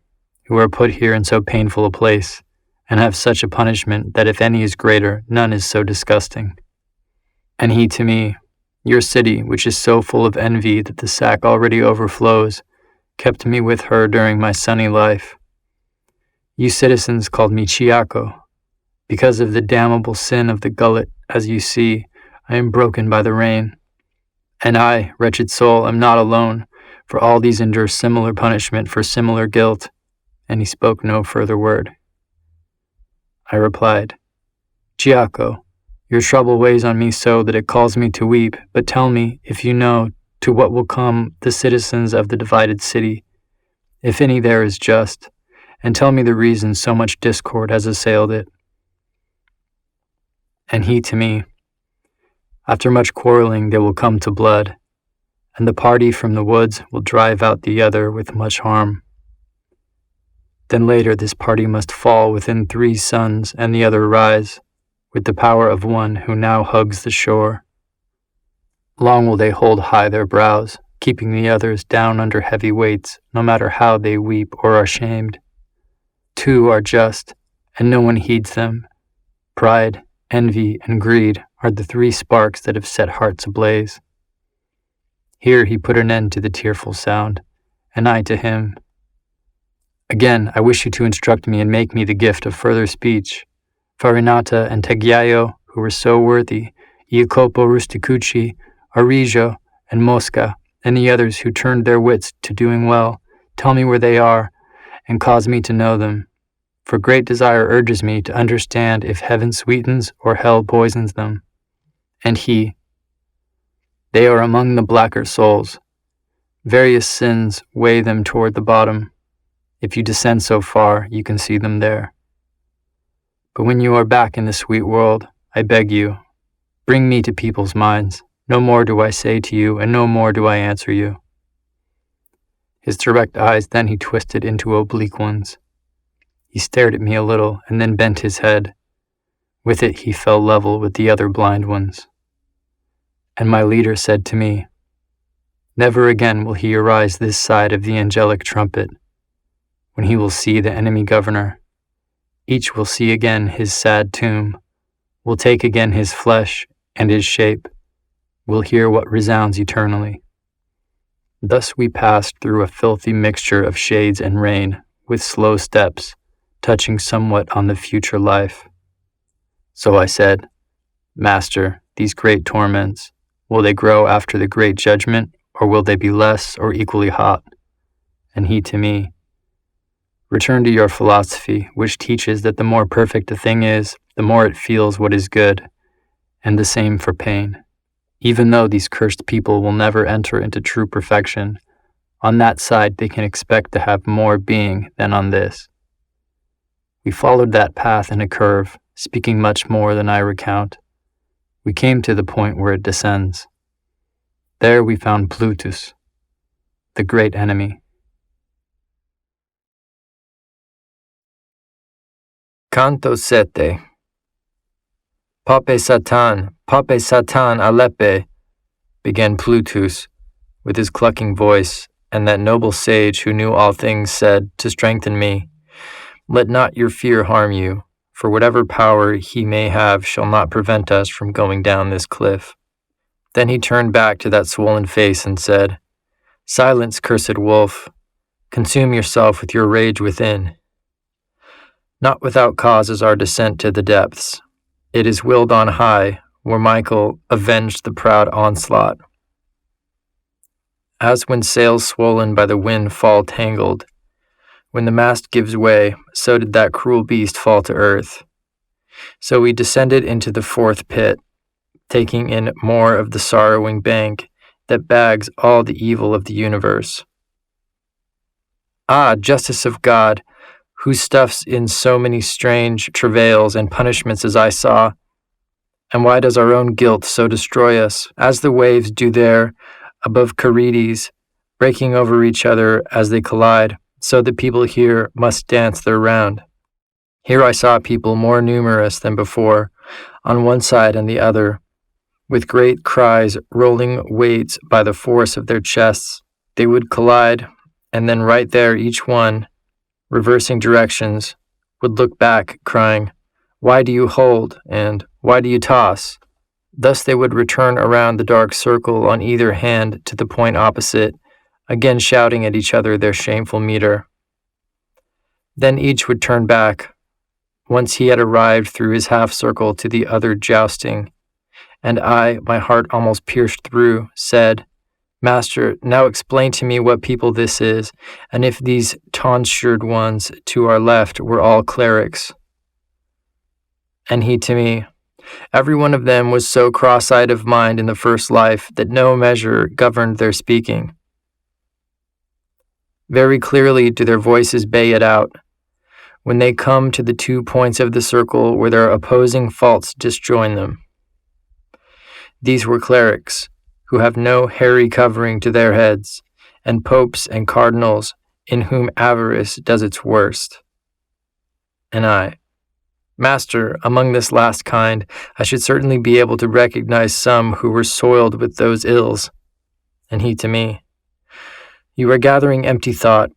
put here in so painful a place, and have such a punishment that if any is greater, none is so disgusting." And he to me, "Your city, which is so full of envy that the sack already overflows, kept me with her during my sunny life. You citizens called me Chiaco. Because of the damnable sin of the gullet, as you see, I am broken by the rain. And I, wretched soul, am not alone, for all these endure similar punishment for similar guilt." And he spoke no further word. I replied, "Chiaco, your trouble weighs on me so that it calls me to weep, but tell me, if you know, to what will come the citizens of the divided city, if any there is just, and tell me the reason so much discord has assailed it." And he to me, "After much quarreling they will come to blood, and the party from the woods will drive out the other with much harm. Then later this party must fall within 3 suns and the other rise, with the power of one who now hugs the shore. Long will they hold high their brows, keeping the others down under heavy weights, no matter how they weep or are shamed. 2 are just, and no one heeds them. Pride, envy, and greed are the 3 sparks that have set hearts ablaze." Here he put an end to the tearful sound, and I to him, "Again, I wish you to instruct me and make me the gift of further speech. Farinata and Tegiaio, who were so worthy, Iacopo Rusticucci, Arijo, and Mosca, and the others who turned their wits to doing well, tell me where they are, and cause me to know them. For great desire urges me to understand if heaven sweetens or hell poisons them." And he, "They are among the blacker souls. Various sins weigh them toward the bottom. If you descend so far, you can see them there. But when you are back in the sweet world, I beg you, bring me to people's minds. No more do I say to you, and no more do I answer you." His direct eyes then he twisted into oblique ones. He stared at me a little, and then bent his head. With it he fell level with the other blind ones. And my leader said to me, "Never again will he arise this side of the angelic trumpet. When he will see the enemy governor, each will see again his sad tomb, will take again his flesh and his shape, will hear what resounds eternally." Thus we passed through a filthy mixture of shades and rain, with slow steps, touching somewhat on the future life. So I said, "Master, these great torments, will they grow after the great judgment, or will they be less or equally hot?" And he to me, "Return to your philosophy, which teaches that the more perfect a thing is, the more it feels what is good, and the same for pain. Even though these cursed people will never enter into true perfection, on that side they can expect to have more being than on this." We followed that path in a curve, speaking much more than I recount. We came to the point where it descends. There we found Plutus, the great enemy. Canto VII. Pape Satan, Alepe, began Plutus, with his clucking voice, and that noble sage who knew all things said, to strengthen me, "Let not your fear harm you, for whatever power he may have shall not prevent us from going down this cliff." Then he turned back to that swollen face and said, "Silence, cursed wolf, consume yourself with your rage within. Not without cause is our descent to the depths. It is willed on high, where Michael avenged the proud onslaught. As when sails swollen by the wind fall tangled, when the mast gives way, so did that cruel beast fall to earth. So we descended into the 4th pit, taking in more of the sorrowing bank, that bags all the evil of the universe. Ah, justice of God, who stuffs in so many strange travails and punishments as I saw, and why does our own guilt so destroy us, as the waves do there above Carides, breaking over each other as they collide, so the people here must dance their round. Here I saw people more numerous than before, on one side and the other, with great cries rolling weights by the force of their chests. They would collide, and then right there each one, reversing directions, would look back, crying, "Why do you hold?" and "Why do you toss?" Thus they would return around the dark circle on either hand to the point opposite, again shouting at each other their shameful meter. Then each would turn back, once he had arrived through his half-circle to the other jousting, and I, my heart almost pierced through, said, "Master, now explain to me what people this is, and if these tonsured ones to our left were all clerics." And he to me, "Every one of them was so cross-eyed of mind in the first life that no measure governed their speaking. Very clearly do their voices bay it out, when they come to the 2 points of the circle where their opposing faults disjoin them. These were clerics, who have no hairy covering to their heads, and popes and cardinals, in whom avarice does its worst." And I, "Master, among this last kind, I should certainly be able to recognize some who were soiled with those ills." And he to me, "You are gathering empty thought.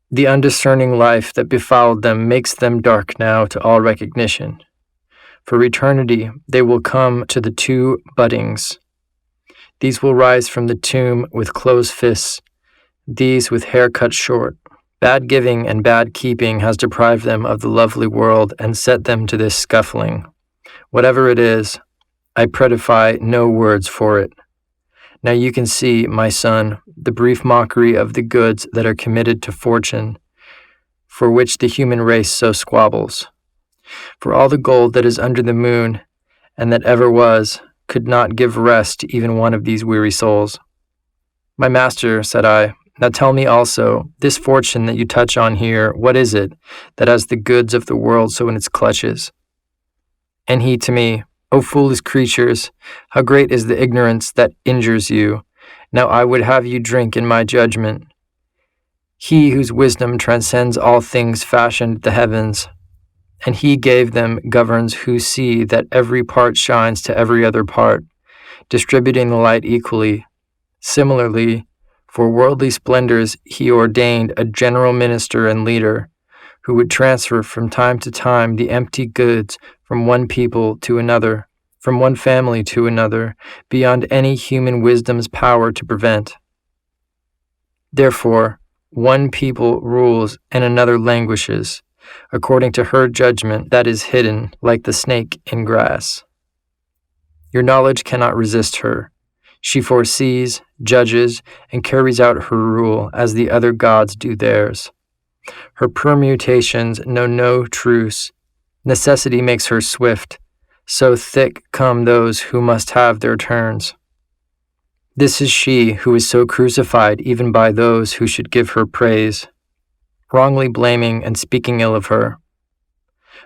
The undiscerning life that befouled them makes them dark now to all recognition. For eternity they will come to the 2 buddings. These will rise from the tomb with closed fists, these with hair cut short. Bad giving and bad keeping has deprived them of the lovely world and set them to this scuffling. Whatever it is, I predify no words for it. Now you can see, my son, the brief mockery of the goods that are committed to fortune, for which the human race so squabbles. For all the gold that is under the moon, and that ever was, could not give rest to even one of these weary souls. My master," said I, "now tell me also, this fortune that you touch on here, what is it, that has the goods of the world so in its clutches?" And he to me, "O foolish creatures, how great is the ignorance that injures you. Now I would have you drink in my judgment. He whose wisdom transcends all things fashioned the heavens, and he gave them governs who see that every part shines to every other part, distributing the light equally. Similarly, for worldly splendors he ordained a general minister and leader, who would transfer from time to time the empty goods from one people to another, from one family to another, beyond any human wisdom's power to prevent. Therefore, one people rules and another languishes, according to her judgment that is hidden like the snake in grass. Your knowledge cannot resist her. She foresees, judges, and carries out her rule as the other gods do theirs. Her permutations know no truce. Necessity makes her swift. So thick come those who must have their turns. This is she who is so crucified even by those who should give her praise, wrongly blaming and speaking ill of her.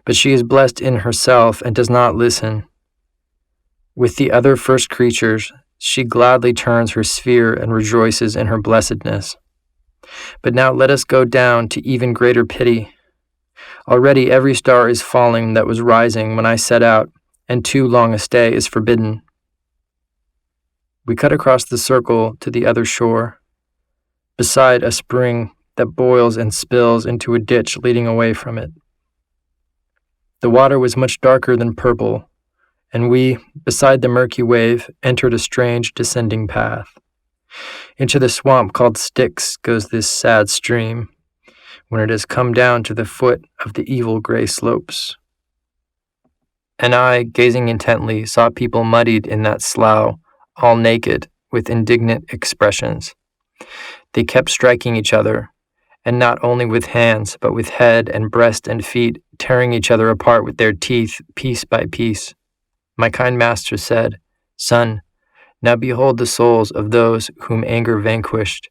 But she is blessed in herself and does not listen. With the other first creatures, she gladly turns her sphere and rejoices in her blessedness. But now let us go down to even greater pity. Already every star is falling that was rising when I set out, and too long a stay is forbidden. We cut across the circle to the other shore, beside a spring that boils and spills into a ditch leading away from it. The water was much darker than purple, and we, beside the murky wave, entered a strange descending path. Into the swamp called Styx goes this sad stream, when it has come down to the foot of the evil gray slopes. And I, gazing intently, saw people muddied in that slough, all naked, with indignant expressions. They kept striking each other, and not only with hands, but with head and breast and feet, tearing each other apart with their teeth, piece by piece. My kind master said, "Son, Now behold the souls of those whom anger vanquished,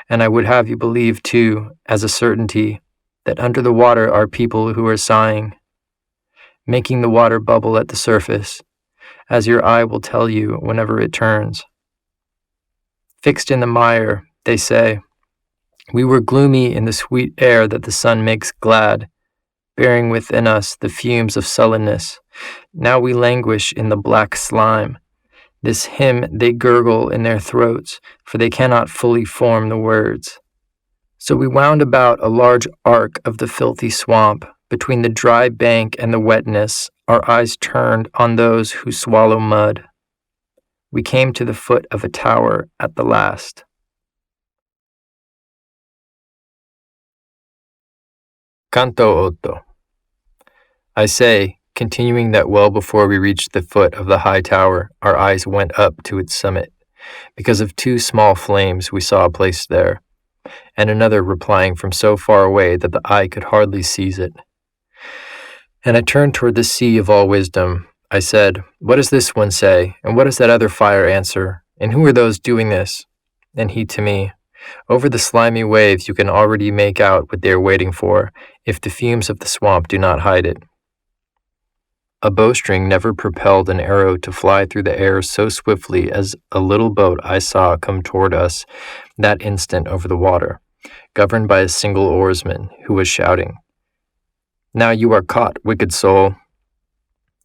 and I would have you believe, too, as a certainty, that under the water are people who are sighing, making the water bubble at the surface, as your eye will tell you whenever it turns. Fixed in the mire, they say, we were gloomy in the sweet air that the sun makes glad, bearing within us the fumes of sullenness. Now we languish in the black slime. This hymn they gurgle in their throats, for they cannot fully form the words. So we wound about a large arc of the filthy swamp, between the dry bank and the wetness, our eyes turned on those who swallow mud. We came to the foot of a tower at the last. Canto VIII. I say, continuing that well before we reached the foot of the high tower, our eyes went up to its summit, because of two small flames we saw placed there, and another replying from so far away that the eye could hardly seize it. And I turned toward the sea of all wisdom. I said, what does this one say, and what does that other fire answer, and who are those doing this? And he to me, over the slimy waves you can already make out what they are waiting for, if the fumes of the swamp do not hide it. A bowstring never propelled an arrow to fly through the air so swiftly as a little boat I saw come toward us that instant over the water, governed by a single oarsman, who was shouting, now you are caught, wicked soul.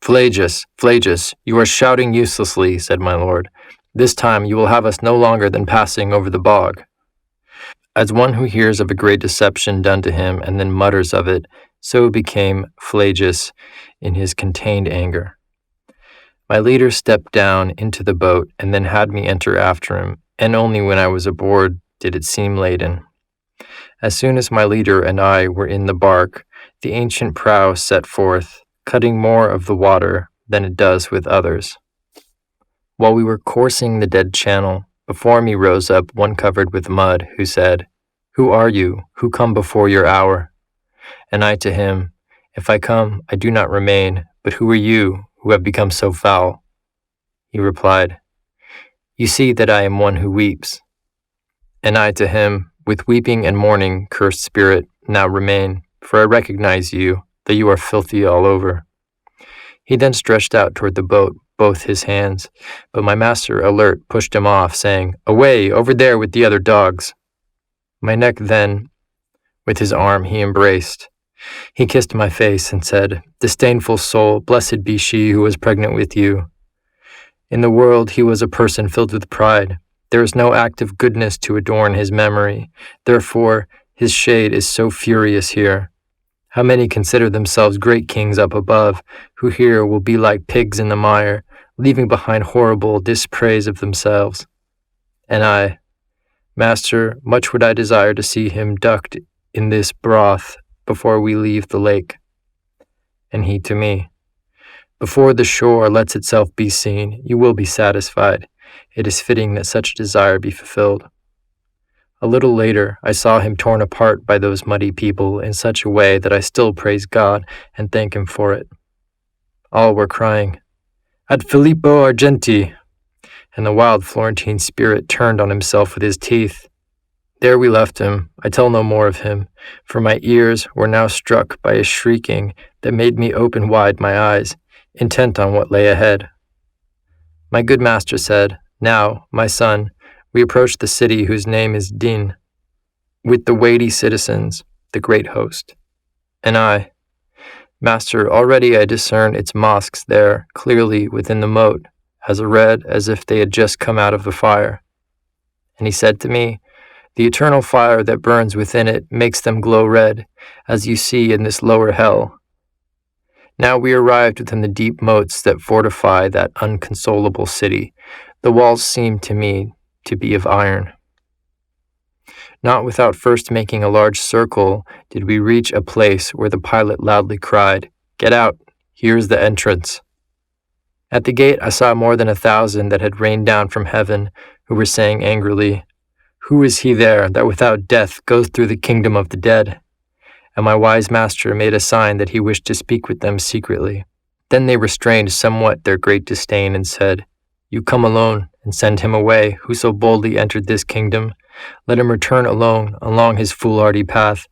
Flagus, Flagus, you are shouting uselessly, said my lord. This time you will have us no longer than passing over the bog. As one who hears of a great deception done to him and then mutters of it, so became Flagus in his contained anger. My leader stepped down into the boat and then had me enter after him, and only when I was aboard did it seem laden. As soon as my leader and I were in the bark, the ancient prow set forth, cutting more of the water than it does with others. While we were coursing the dead channel, before me rose up one covered with mud, who said, who are you, who come before your hour? And I to him, if I come, I do not remain, but who are you, who have become so foul? He replied, you see that I am one who weeps. And I to him, with weeping and mourning, cursed spirit, now remain, for I recognize you, that you are filthy all over. He then stretched out toward the boat both his hands, but my master, alert, pushed him off, saying, away, over there with the other dogs. My neck then, with his arm, he embraced. He kissed my face and said, disdainful soul, blessed be she who was pregnant with you. In the world he was a person filled with pride. There is no act of goodness to adorn his memory. Therefore, his shade is so furious here. How many consider themselves great kings up above, who here will be like pigs in the mire, leaving behind horrible dispraise of themselves. And I, master, much would I desire to see him ducked in this broth before we leave the lake. And he to me, before the shore lets itself be seen, you will be satisfied. It is fitting that such desire be fulfilled. A little later, I saw him torn apart by those muddy people in such a way that I still praise God and thank him for it. All were crying, Ad Filippo Argenti, and the wild Florentine spirit turned on himself with his teeth. There we left him. I tell no more of him, for my ears were now struck by a shrieking that made me open wide my eyes, intent on what lay ahead. My good master said, now, my son, we approach the city whose name is Din, with the weighty citizens, the great host. And I, master, already I discern its mosques there, clearly within the moat, as red as if they had just come out of the fire. And he said to me, the eternal fire that burns within it makes them glow red, as you see in this lower hell. Now we arrived within the deep moats that fortify that unconsolable city. The walls seemed to me to be of iron. Not without first making a large circle did we reach a place where the pilot loudly cried, get out, here's the entrance. At the gate I saw more than 1,000 that had rained down from heaven, who were saying angrily, who is he there that without death goes through the kingdom of the dead? And my wise master made a sign that he wished to speak with them secretly. Then they restrained somewhat their great disdain and said, You come alone, and send him away, who so boldly entered this kingdom. Let him return alone along his foolhardy path.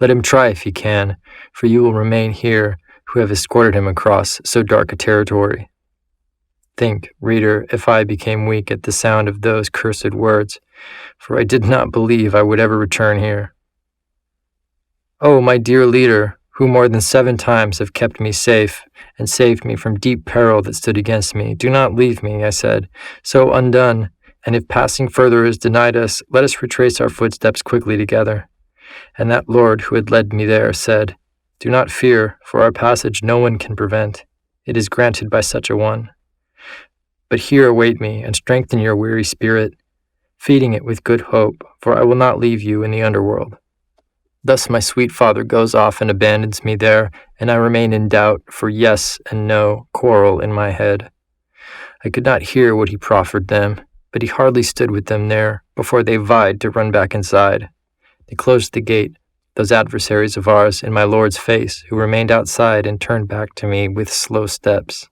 Let him try if he can, for you will remain here, who have escorted him across so dark a territory. Think, reader, if I became weak at the sound of those cursed words, for I did not believe I would ever return here. Oh, my dear leader, who more than 7 times have kept me safe and saved me from deep peril that stood against me, do not leave me, I said, so undone, and if passing further is denied us, let us retrace our footsteps quickly together. And that Lord who had led me there said, do not fear, for our passage no one can prevent. It is granted by such a one. But here await me, and strengthen your weary spirit, feeding it with good hope, for I will not leave you in the underworld. Thus my sweet father goes off and abandons me there, and I remain in doubt, for yes and no quarrel in my head. I could not hear what he proffered them, but he hardly stood with them there, before they vied to run back inside. They closed the gate, those adversaries of ours, in my lord's face, who remained outside and turned back to me with slow steps.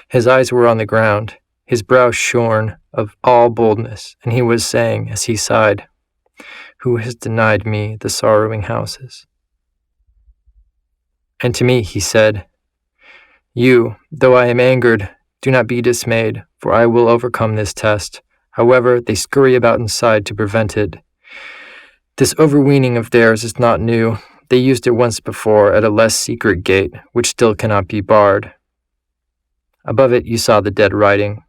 His eyes were on the ground, his brow shorn of all boldness, and he was saying, as he sighed, who has denied me the sorrowing houses? And to me he said, you, though I am angered, do not be dismayed, for I will overcome this test. However, they scurry about inside to prevent it. This overweening of theirs is not new. They used it once before at a less secret gate, which still cannot be barred. Above it you saw the dead writing.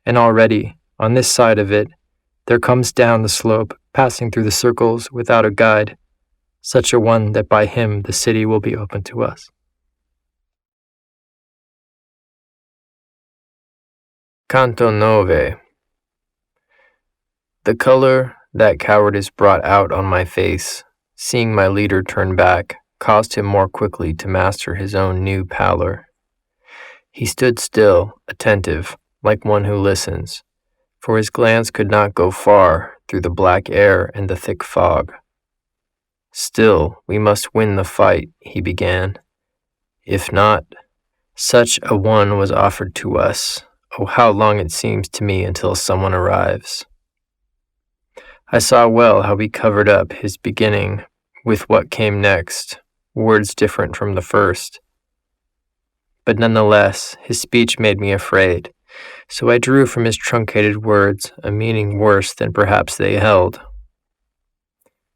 And already, on this side of it, there comes down the slope, passing through the circles without a guide, such a one that by him the city will be open to us. Canto IX. The color that cowardice brought out on my face, seeing my leader turn back, caused him more quickly to master his own new pallor. He stood still, attentive, like one who listens, for his glance could not go far through the black air and the thick fog. Still, we must win the fight, he began. If not, such a one was offered to us. Oh, how long it seems to me until someone arrives. I saw well how he covered up his beginning with what came next, words different from the first. But nonetheless, his speech made me afraid, so I drew from his truncated words a meaning worse than perhaps they held.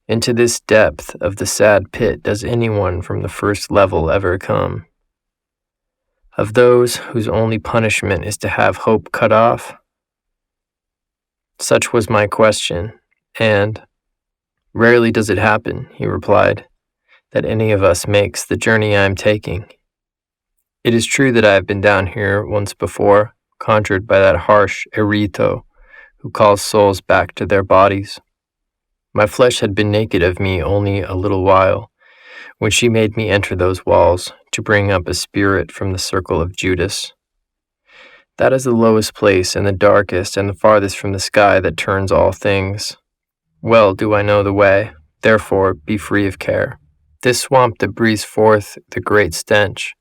Into this depth of the sad pit does anyone from the first level ever come? Of those whose only punishment is to have hope cut off? Such was my question, and rarely does it happen, he replied, that any of us makes the journey I am taking. It is true that I have been down here once before, conjured by that harsh Erito who calls souls back to their bodies. My flesh had been naked of me only a little while, when she made me enter those walls to bring up a spirit from the circle of Judas. That is the lowest place and the darkest and the farthest from the sky that turns all things. Well do I know the way, therefore be free of care. This swamp that breathes forth the great stench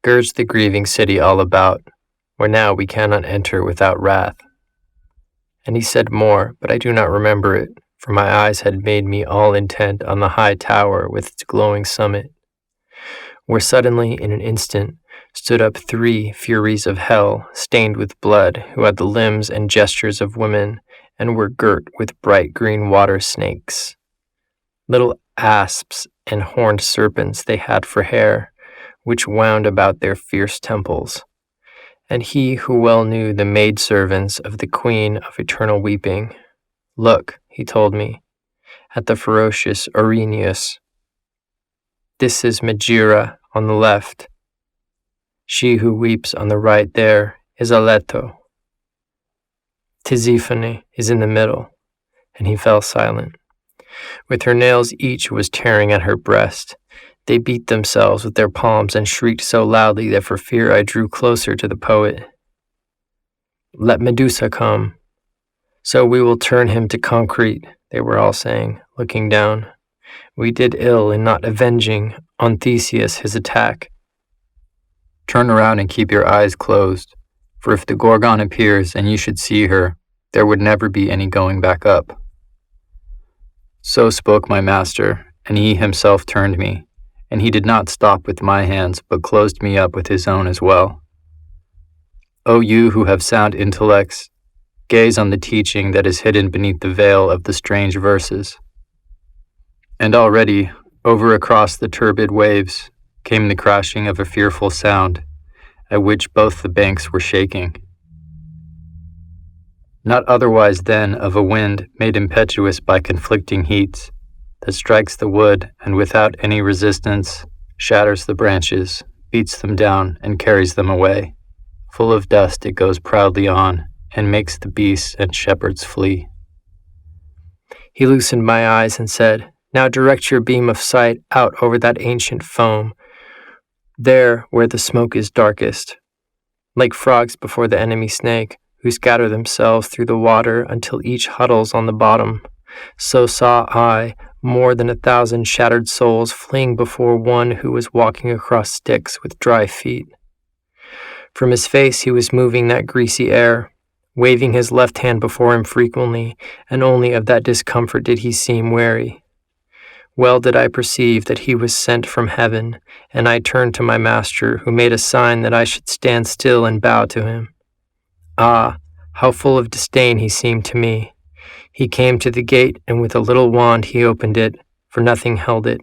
girds the grieving city all about, where now we cannot enter without wrath. And he said more, but I do not remember it, for my eyes had made me all intent on the high tower with its glowing summit, where suddenly, in an instant, stood up 3 furies of hell, stained with blood, who had the limbs and gestures of women, and were girt with bright green water snakes. Little asps and horned serpents they had for hair, which wound about their fierce temples. And he who well knew the maidservants of the Queen of Eternal Weeping, look, he told me, at the ferocious Oreneus. This is Magira on the left. She who weeps on the right there is Aleto. Tisiphone is in the middle, and he fell silent. With her nails each was tearing at her breast. They beat themselves with their palms and shrieked so loudly that for fear I drew closer to the poet. Let Medusa come, so we will turn him to concrete, they were all saying, looking down. We did ill in not avenging on Theseus his attack. Turn around and keep your eyes closed, for if the Gorgon appears and you should see her, there would never be any going back up." So spoke my master, and he himself turned me, and he did not stop with my hands, but closed me up with his own as well. O you who have sound intellects, gaze on the teaching that is hidden beneath the veil of the strange verses. And already, over across the turbid waves, came the crashing of a fearful sound, at which both the banks were shaking. Not otherwise then of a wind made impetuous by conflicting heats, that strikes the wood and without any resistance shatters the branches, beats them down, and carries them away. Full of dust it goes proudly on, and makes the beasts and shepherds flee. He loosened my eyes and said, "Now direct your beam of sight out over that ancient foam, there where the smoke is darkest, like frogs before the enemy snake, who scatter themselves through the water until each huddles on the bottom. So saw I more than 1,000 shattered souls fleeing before one who was walking across sticks with dry feet. From his face he was moving that greasy air, waving his left hand before him frequently, and only of that discomfort did he seem weary. Well did I perceive that he was sent from heaven, and I turned to my master, who made a sign that I should stand still and bow to him. Ah, how full of disdain he seemed to me! He came to the gate, and with a little wand he opened it, for nothing held it.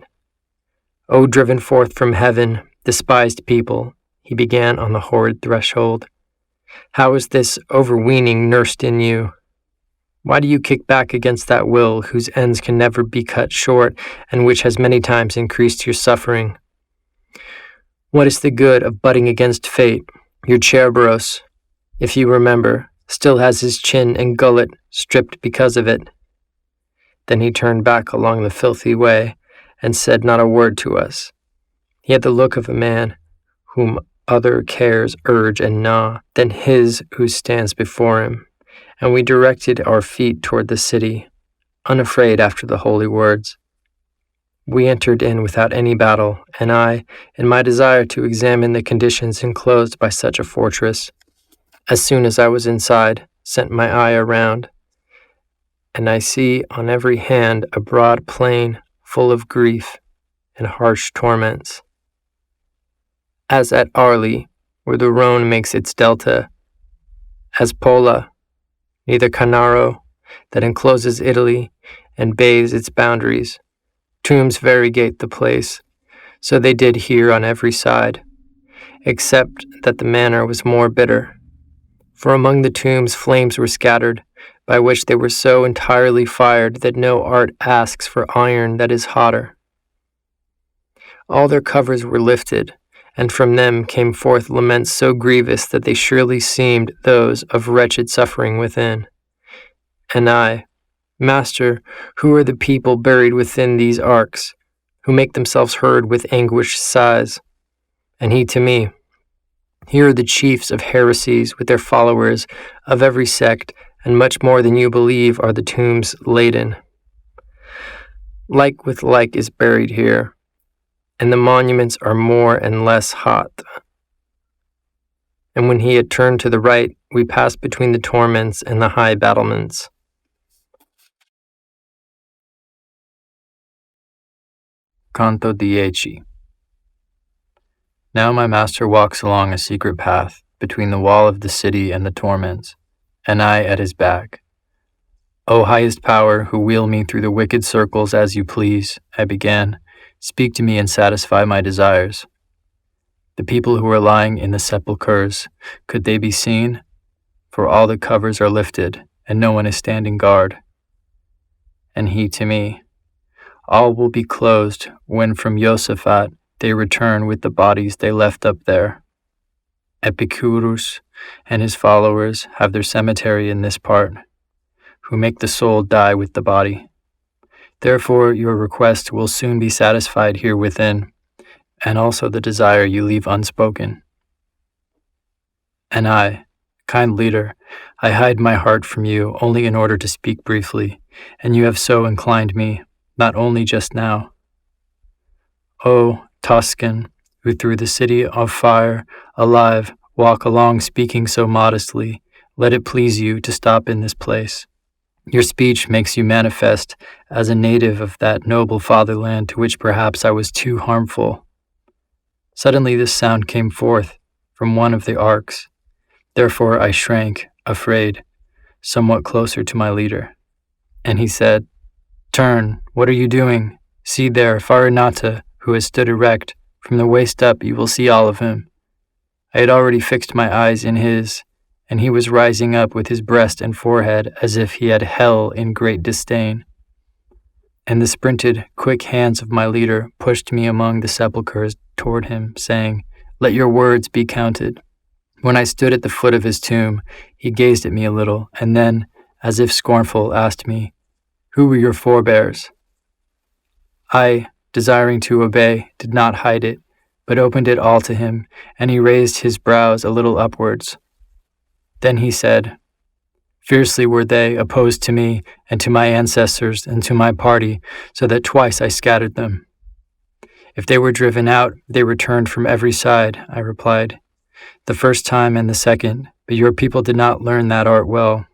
O driven forth from heaven, despised people, he began on the horrid threshold. How is this overweening nursed in you? Why do you kick back against that will whose ends can never be cut short, and which has many times increased your suffering? What is the good of butting against fate? Your Cerberus, if you remember, still has his chin and gullet stripped because of it." Then he turned back along the filthy way, and said not a word to us. He had the look of a man whom other cares urge and gnaw than his who stands before him, and we directed our feet toward the city, unafraid after the holy words. We entered in without any battle, and I, in my desire to examine the conditions enclosed by such a fortress, as soon as I was inside, sent my eye around, and I see on every hand a broad plain full of grief and harsh torments. As at Arli, where the Rhone makes its delta, as Pola, neither Canaro, that encloses Italy and bathes its boundaries. Tombs variegate the place, so they did here on every side, except that the manner was more bitter. For among the tombs flames were scattered, by which they were so entirely fired that no art asks for iron that is hotter. All their covers were lifted, and from them came forth laments so grievous that they surely seemed those of wretched suffering within. And I, Master, who are the people buried within these arks, who make themselves heard with anguished sighs? And he to me, Here are the chiefs of heresies with their followers of every sect, and much more than you believe are the tombs laden. Like with like is buried here, and the monuments are more and less hot. And when he had turned to the right, we passed between the torments and the high battlements. Canto X. Now my master walks along a secret path between the wall of the city and the torments, and I at his back. O highest power, who wheel me through the wicked circles as you please, I began, speak to me and satisfy my desires. The people who are lying in the sepulchres, could they be seen? For all the covers are lifted, and no one is standing guard. And he to me, all will be closed when from Josaphat they return with the bodies they left up there. Epicurus and his followers have their cemetery in this part, who make the soul die with the body. Therefore your request will soon be satisfied here within, and also the desire you leave unspoken. And I, kind leader, I hide my heart from you only in order to speak briefly, and you have so inclined me, not only just now. O Tuscan, who through the city of fire, alive, walk along speaking so modestly. Let it please you to stop in this place. Your speech makes you manifest as a native of that noble fatherland to which perhaps I was too harmful. Suddenly this sound came forth from one of the arcs. Therefore I shrank, afraid, somewhat closer to my leader. And he said, "Turn, what are you doing? See there, Farinata, who has stood erect. From the waist up you will see all of him." I had already fixed my eyes in his, and he was rising up with his breast and forehead as if he had hell in great disdain. And the sprinted, quick hands of my leader pushed me among the sepulchres toward him, saying, "Let your words be counted." When I stood at the foot of his tomb, he gazed at me a little, and then, as if scornful, asked me, "Who were your forebears?" I, desiring to obey, did not hide it, but opened it all to him, and he raised his brows a little upwards. Then he said, "Fiercely were they opposed to me and to my ancestors and to my party, so that twice I scattered them." "If they were driven out, they returned from every side," I replied, "the first time and the second, but your people did not learn that art well."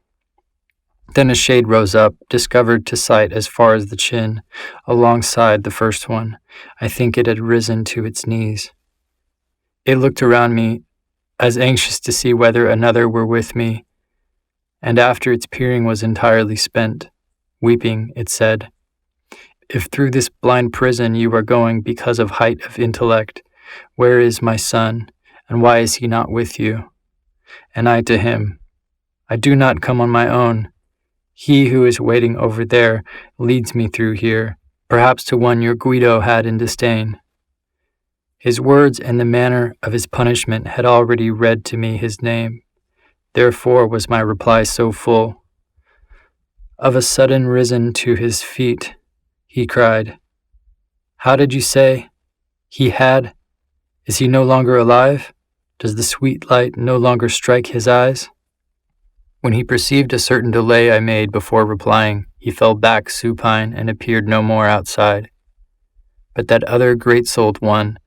Then a shade rose up, discovered to sight as far as the chin, alongside the first one. I think it had risen to its knees. It looked around me, as anxious to see whether another were with me, and after its peering was entirely spent, weeping, it said, "If through this blind prison you are going because of height of intellect, where is my son, and why is he not with you?" And I to him, "I do not come on my own. He who is waiting over there leads me through here, perhaps to one your Guido had in disdain." His words and the manner of his punishment had already read to me his name. Therefore was my reply so full. Of a sudden risen to his feet, he cried, "How did you say? He had? Is he no longer alive? Does the sweet light no longer strike his eyes?" When he perceived a certain delay I made before replying, he fell back supine and appeared no more outside. But that other great-souled one,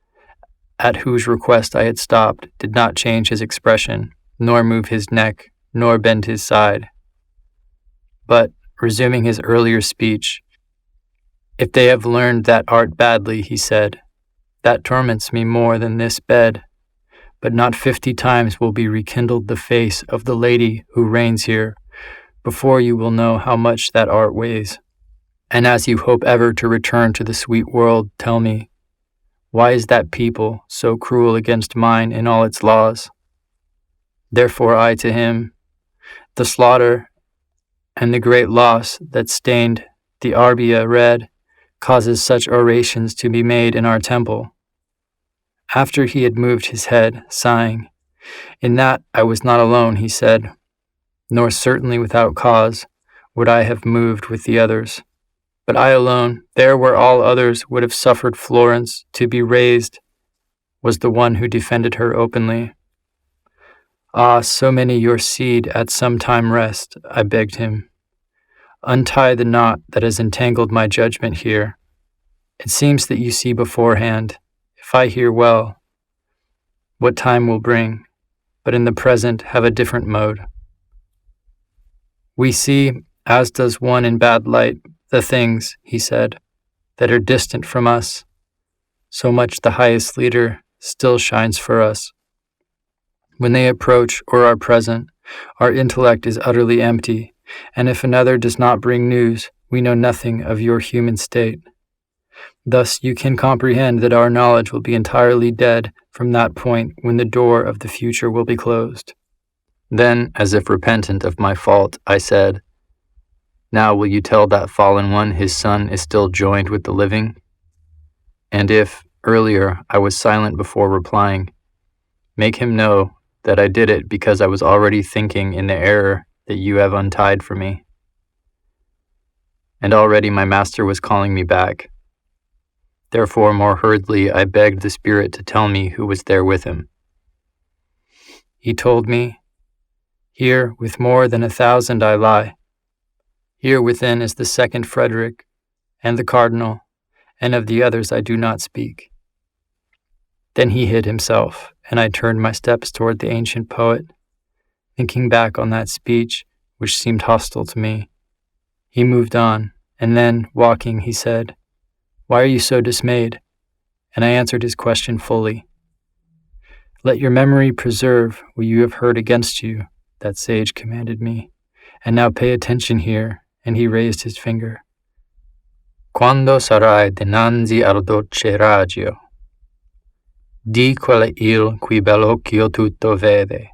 at whose request I had stopped, did not change his expression, nor move his neck, nor bend his side. But, resuming his earlier speech, "If they have learned that art badly," he said, "that torments me more than this bed. But not 50 times will be rekindled the face of the lady who reigns here, before you will know how much that art weighs. And as you hope ever to return to the sweet world, tell me, why is that people so cruel against mine in all its laws?" Therefore I to him, "The slaughter and the great loss that stained the Arbia red causes such orations to be made in our temple." After he had moved his head, sighing, "In that I was not alone," he said, "nor certainly without cause would I have moved with the others. But I alone, there where all others would have suffered Florence to be razed, was the one who defended her openly." "Ah, so many your seed at some time rest," I begged him. "Untie the knot that has entangled my judgment here. It seems that you see beforehand, if I hear well, what time will bring, but in the present have a different mode. We see, as does one in bad light, the things," he said, "that are distant from us. So much the highest leader still shines for us. When they approach or are present, our intellect is utterly empty, and if another does not bring news, we know nothing of your human state. Thus you can comprehend that our knowledge will be entirely dead from that point when the door of the future will be closed." Then, as if repentant of my fault, I said, "Now will you tell that fallen one his son is still joined with the living? And if, earlier, I was silent before replying, make him know that I did it because I was already thinking in the error that you have untied for me." And already my master was calling me back. Therefore, more hurriedly, I begged the spirit to tell me who was there with him. He told me, "Here with more than 1,000 I lie. Here within is the second Frederick, and the cardinal, and of the others I do not speak." Then he hid himself, and I turned my steps toward the ancient poet, thinking back on that speech which seemed hostile to me. He moved on, and then, walking, he said, "Why are you so dismayed?" And I answered his question fully. "Let your memory preserve what you have heard against you," that sage commanded me. "And now pay attention here," and he raised his finger. Quando sarai dinanzi al dolce raggio, di quella il cui bell'occhio tutto vede,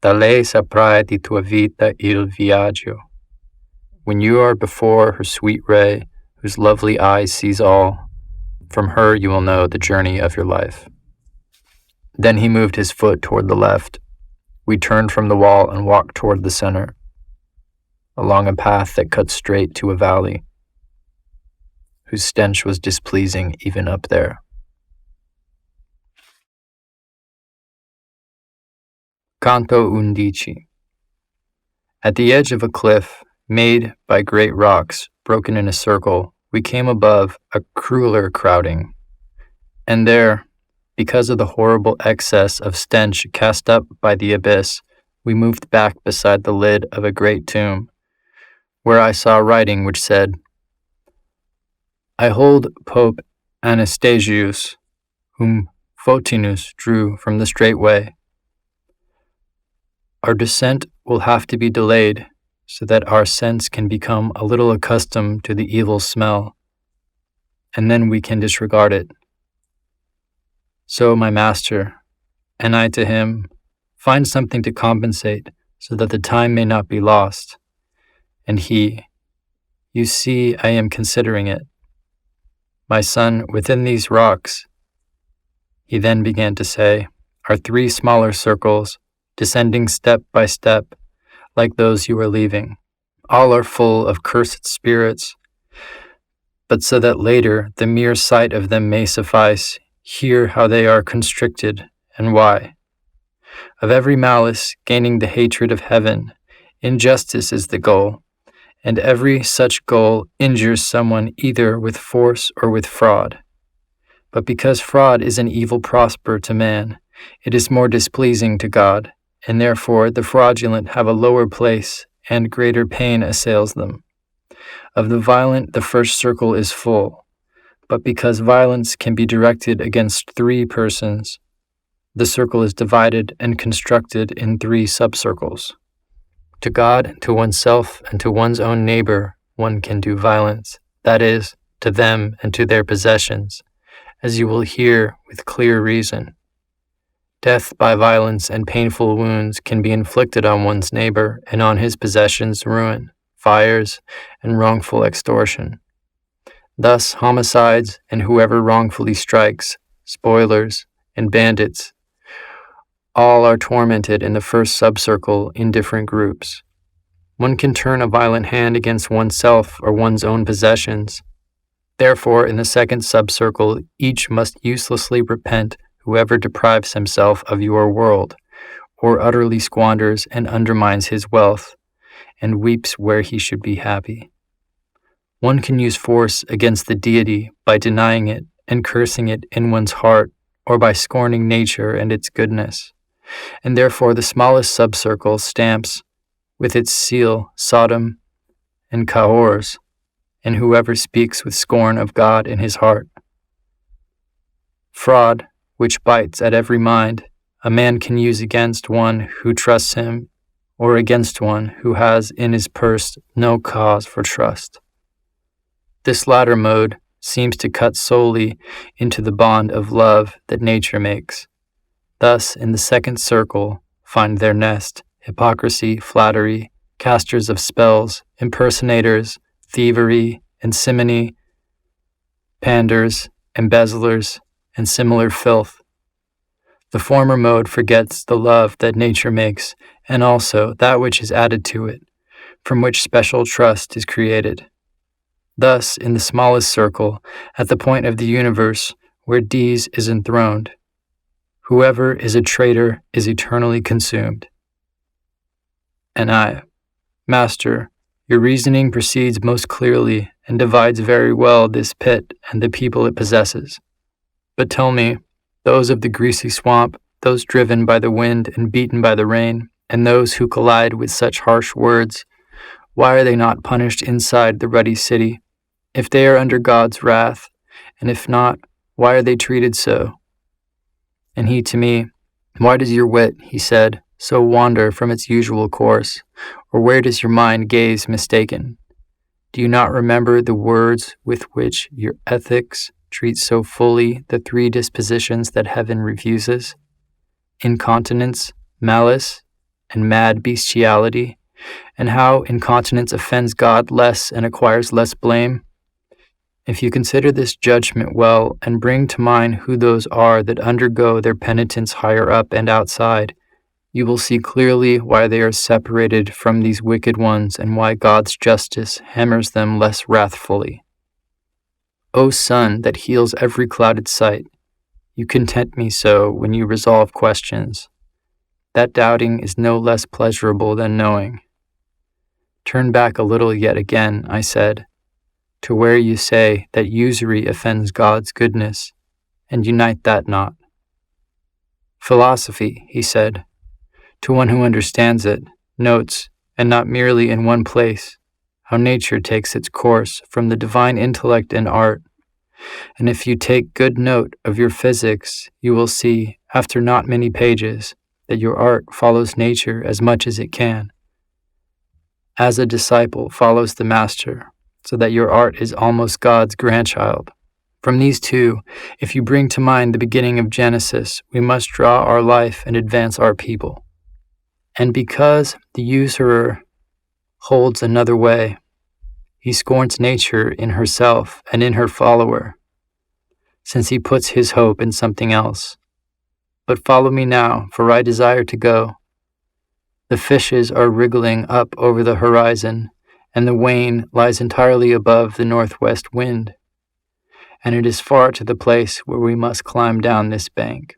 da lei saprai di tua vita il viaggio. When you are before her sweet ray, whose lovely eye sees all, from her you will know the journey of your life. Then he moved his foot toward the left. We turned from the wall and walked toward the center, along a path that cut straight to a valley, whose stench was displeasing even up there. Canto XI. At the edge of a cliff, made by great rocks, broken in a circle, we came above a crueler crowding. And there, because of the horrible excess of stench cast up by the abyss, we moved back beside the lid of a great tomb, where I saw writing which said, "I hold Pope Anastasius, whom Photinus drew from the straight way. Our descent will have to be delayed, so that our sense can become a little accustomed to the evil smell, and then we can disregard it. So, my master, and I to him, find something to compensate, so that the time may not be lost." And he, "You see, I am considering it. My son, within these rocks," he then began to say, "are 3 smaller circles, descending step by step, like those you are leaving. All are full of cursed spirits, but so that later the mere sight of them may suffice, hear how they are constricted and why. Of every malice gaining the hatred of heaven, injustice is the goal, and every such goal injures someone either with force or with fraud. But because fraud is an evil prosper to man, it is more displeasing to God, and therefore the fraudulent have a lower place, and greater pain assails them. Of the violent the first circle is full, but because violence can be directed against 3 persons, the circle is divided and constructed in 3 subcircles. To God, to oneself, and to one's own neighbor, one can do violence, that is, to them and to their possessions, as you will hear with clear reason. Death by violence and painful wounds can be inflicted on one's neighbor and on his possessions ruin, fires, and wrongful extortion. Thus, homicides and whoever wrongfully strikes, spoilers, and bandits, all are tormented in the first subcircle in different groups. One can turn a violent hand against oneself or one's own possessions. Therefore, in the second subcircle, each must uselessly repent whoever deprives himself of your world, or utterly squanders and undermines his wealth, and weeps where he should be happy. One can use force against the deity by denying it and cursing it in one's heart, or by scorning nature and its goodness. And therefore the smallest subcircle stamps with its seal Sodom and Cahors, and whoever speaks with scorn of God in his heart. Fraud, which bites at every mind, a man can use against one who trusts him, or against one who has in his purse no cause for trust. This latter mode seems to cut solely into the bond of love that nature makes. Thus, in the second circle, find their nest hypocrisy, flattery, casters of spells, impersonators, thievery, and simony, panders, embezzlers, and similar filth. The former mode forgets the love that nature makes, and also that which is added to it, from which special trust is created. Thus, in the smallest circle, at the point of the universe where Dis is enthroned, whoever is a traitor is eternally consumed. And I, Master, your reasoning proceeds most clearly and divides very well this pit and the people it possesses. But tell me, those of the greasy swamp, those driven by the wind and beaten by the rain, and those who collide with such harsh words, why are they not punished inside the ruddy city, if they are under God's wrath, and if not, why are they treated so? And he to me, why does your wit, he said, so wander from its usual course, or where does your mind gaze mistaken? Do you not remember the words with which your ethics treat so fully the three dispositions that heaven refuses? Incontinence, malice, and mad bestiality, and how incontinence offends God less and acquires less blame? If you consider this judgment well and bring to mind who those are that undergo their penitence higher up and outside, you will see clearly why they are separated from these wicked ones and why God's justice hammers them less wrathfully. O sun that heals every clouded sight, you content me so when you resolve questions. That doubting is no less pleasurable than knowing. Turn back a little yet again, I said, to where you say that usury offends God's goodness, and unite that not. Philosophy, he said, to one who understands it, notes, and not merely in one place, how nature takes its course from the divine intellect and art. And if you take good note of your physics, you will see, after not many pages, that your art follows nature as much as it can, as a disciple follows the master, so that your art is almost God's grandchild. From these two, if you bring to mind the beginning of Genesis, we must draw our life and advance our people. And because the usurer holds another way, he scorns nature in herself and in her follower, since he puts his hope in something else. But follow me now, for I desire to go. The fishes are wriggling up over the horizon, and the wain lies entirely above the northwest wind, and it is far to the place where we must climb down this bank.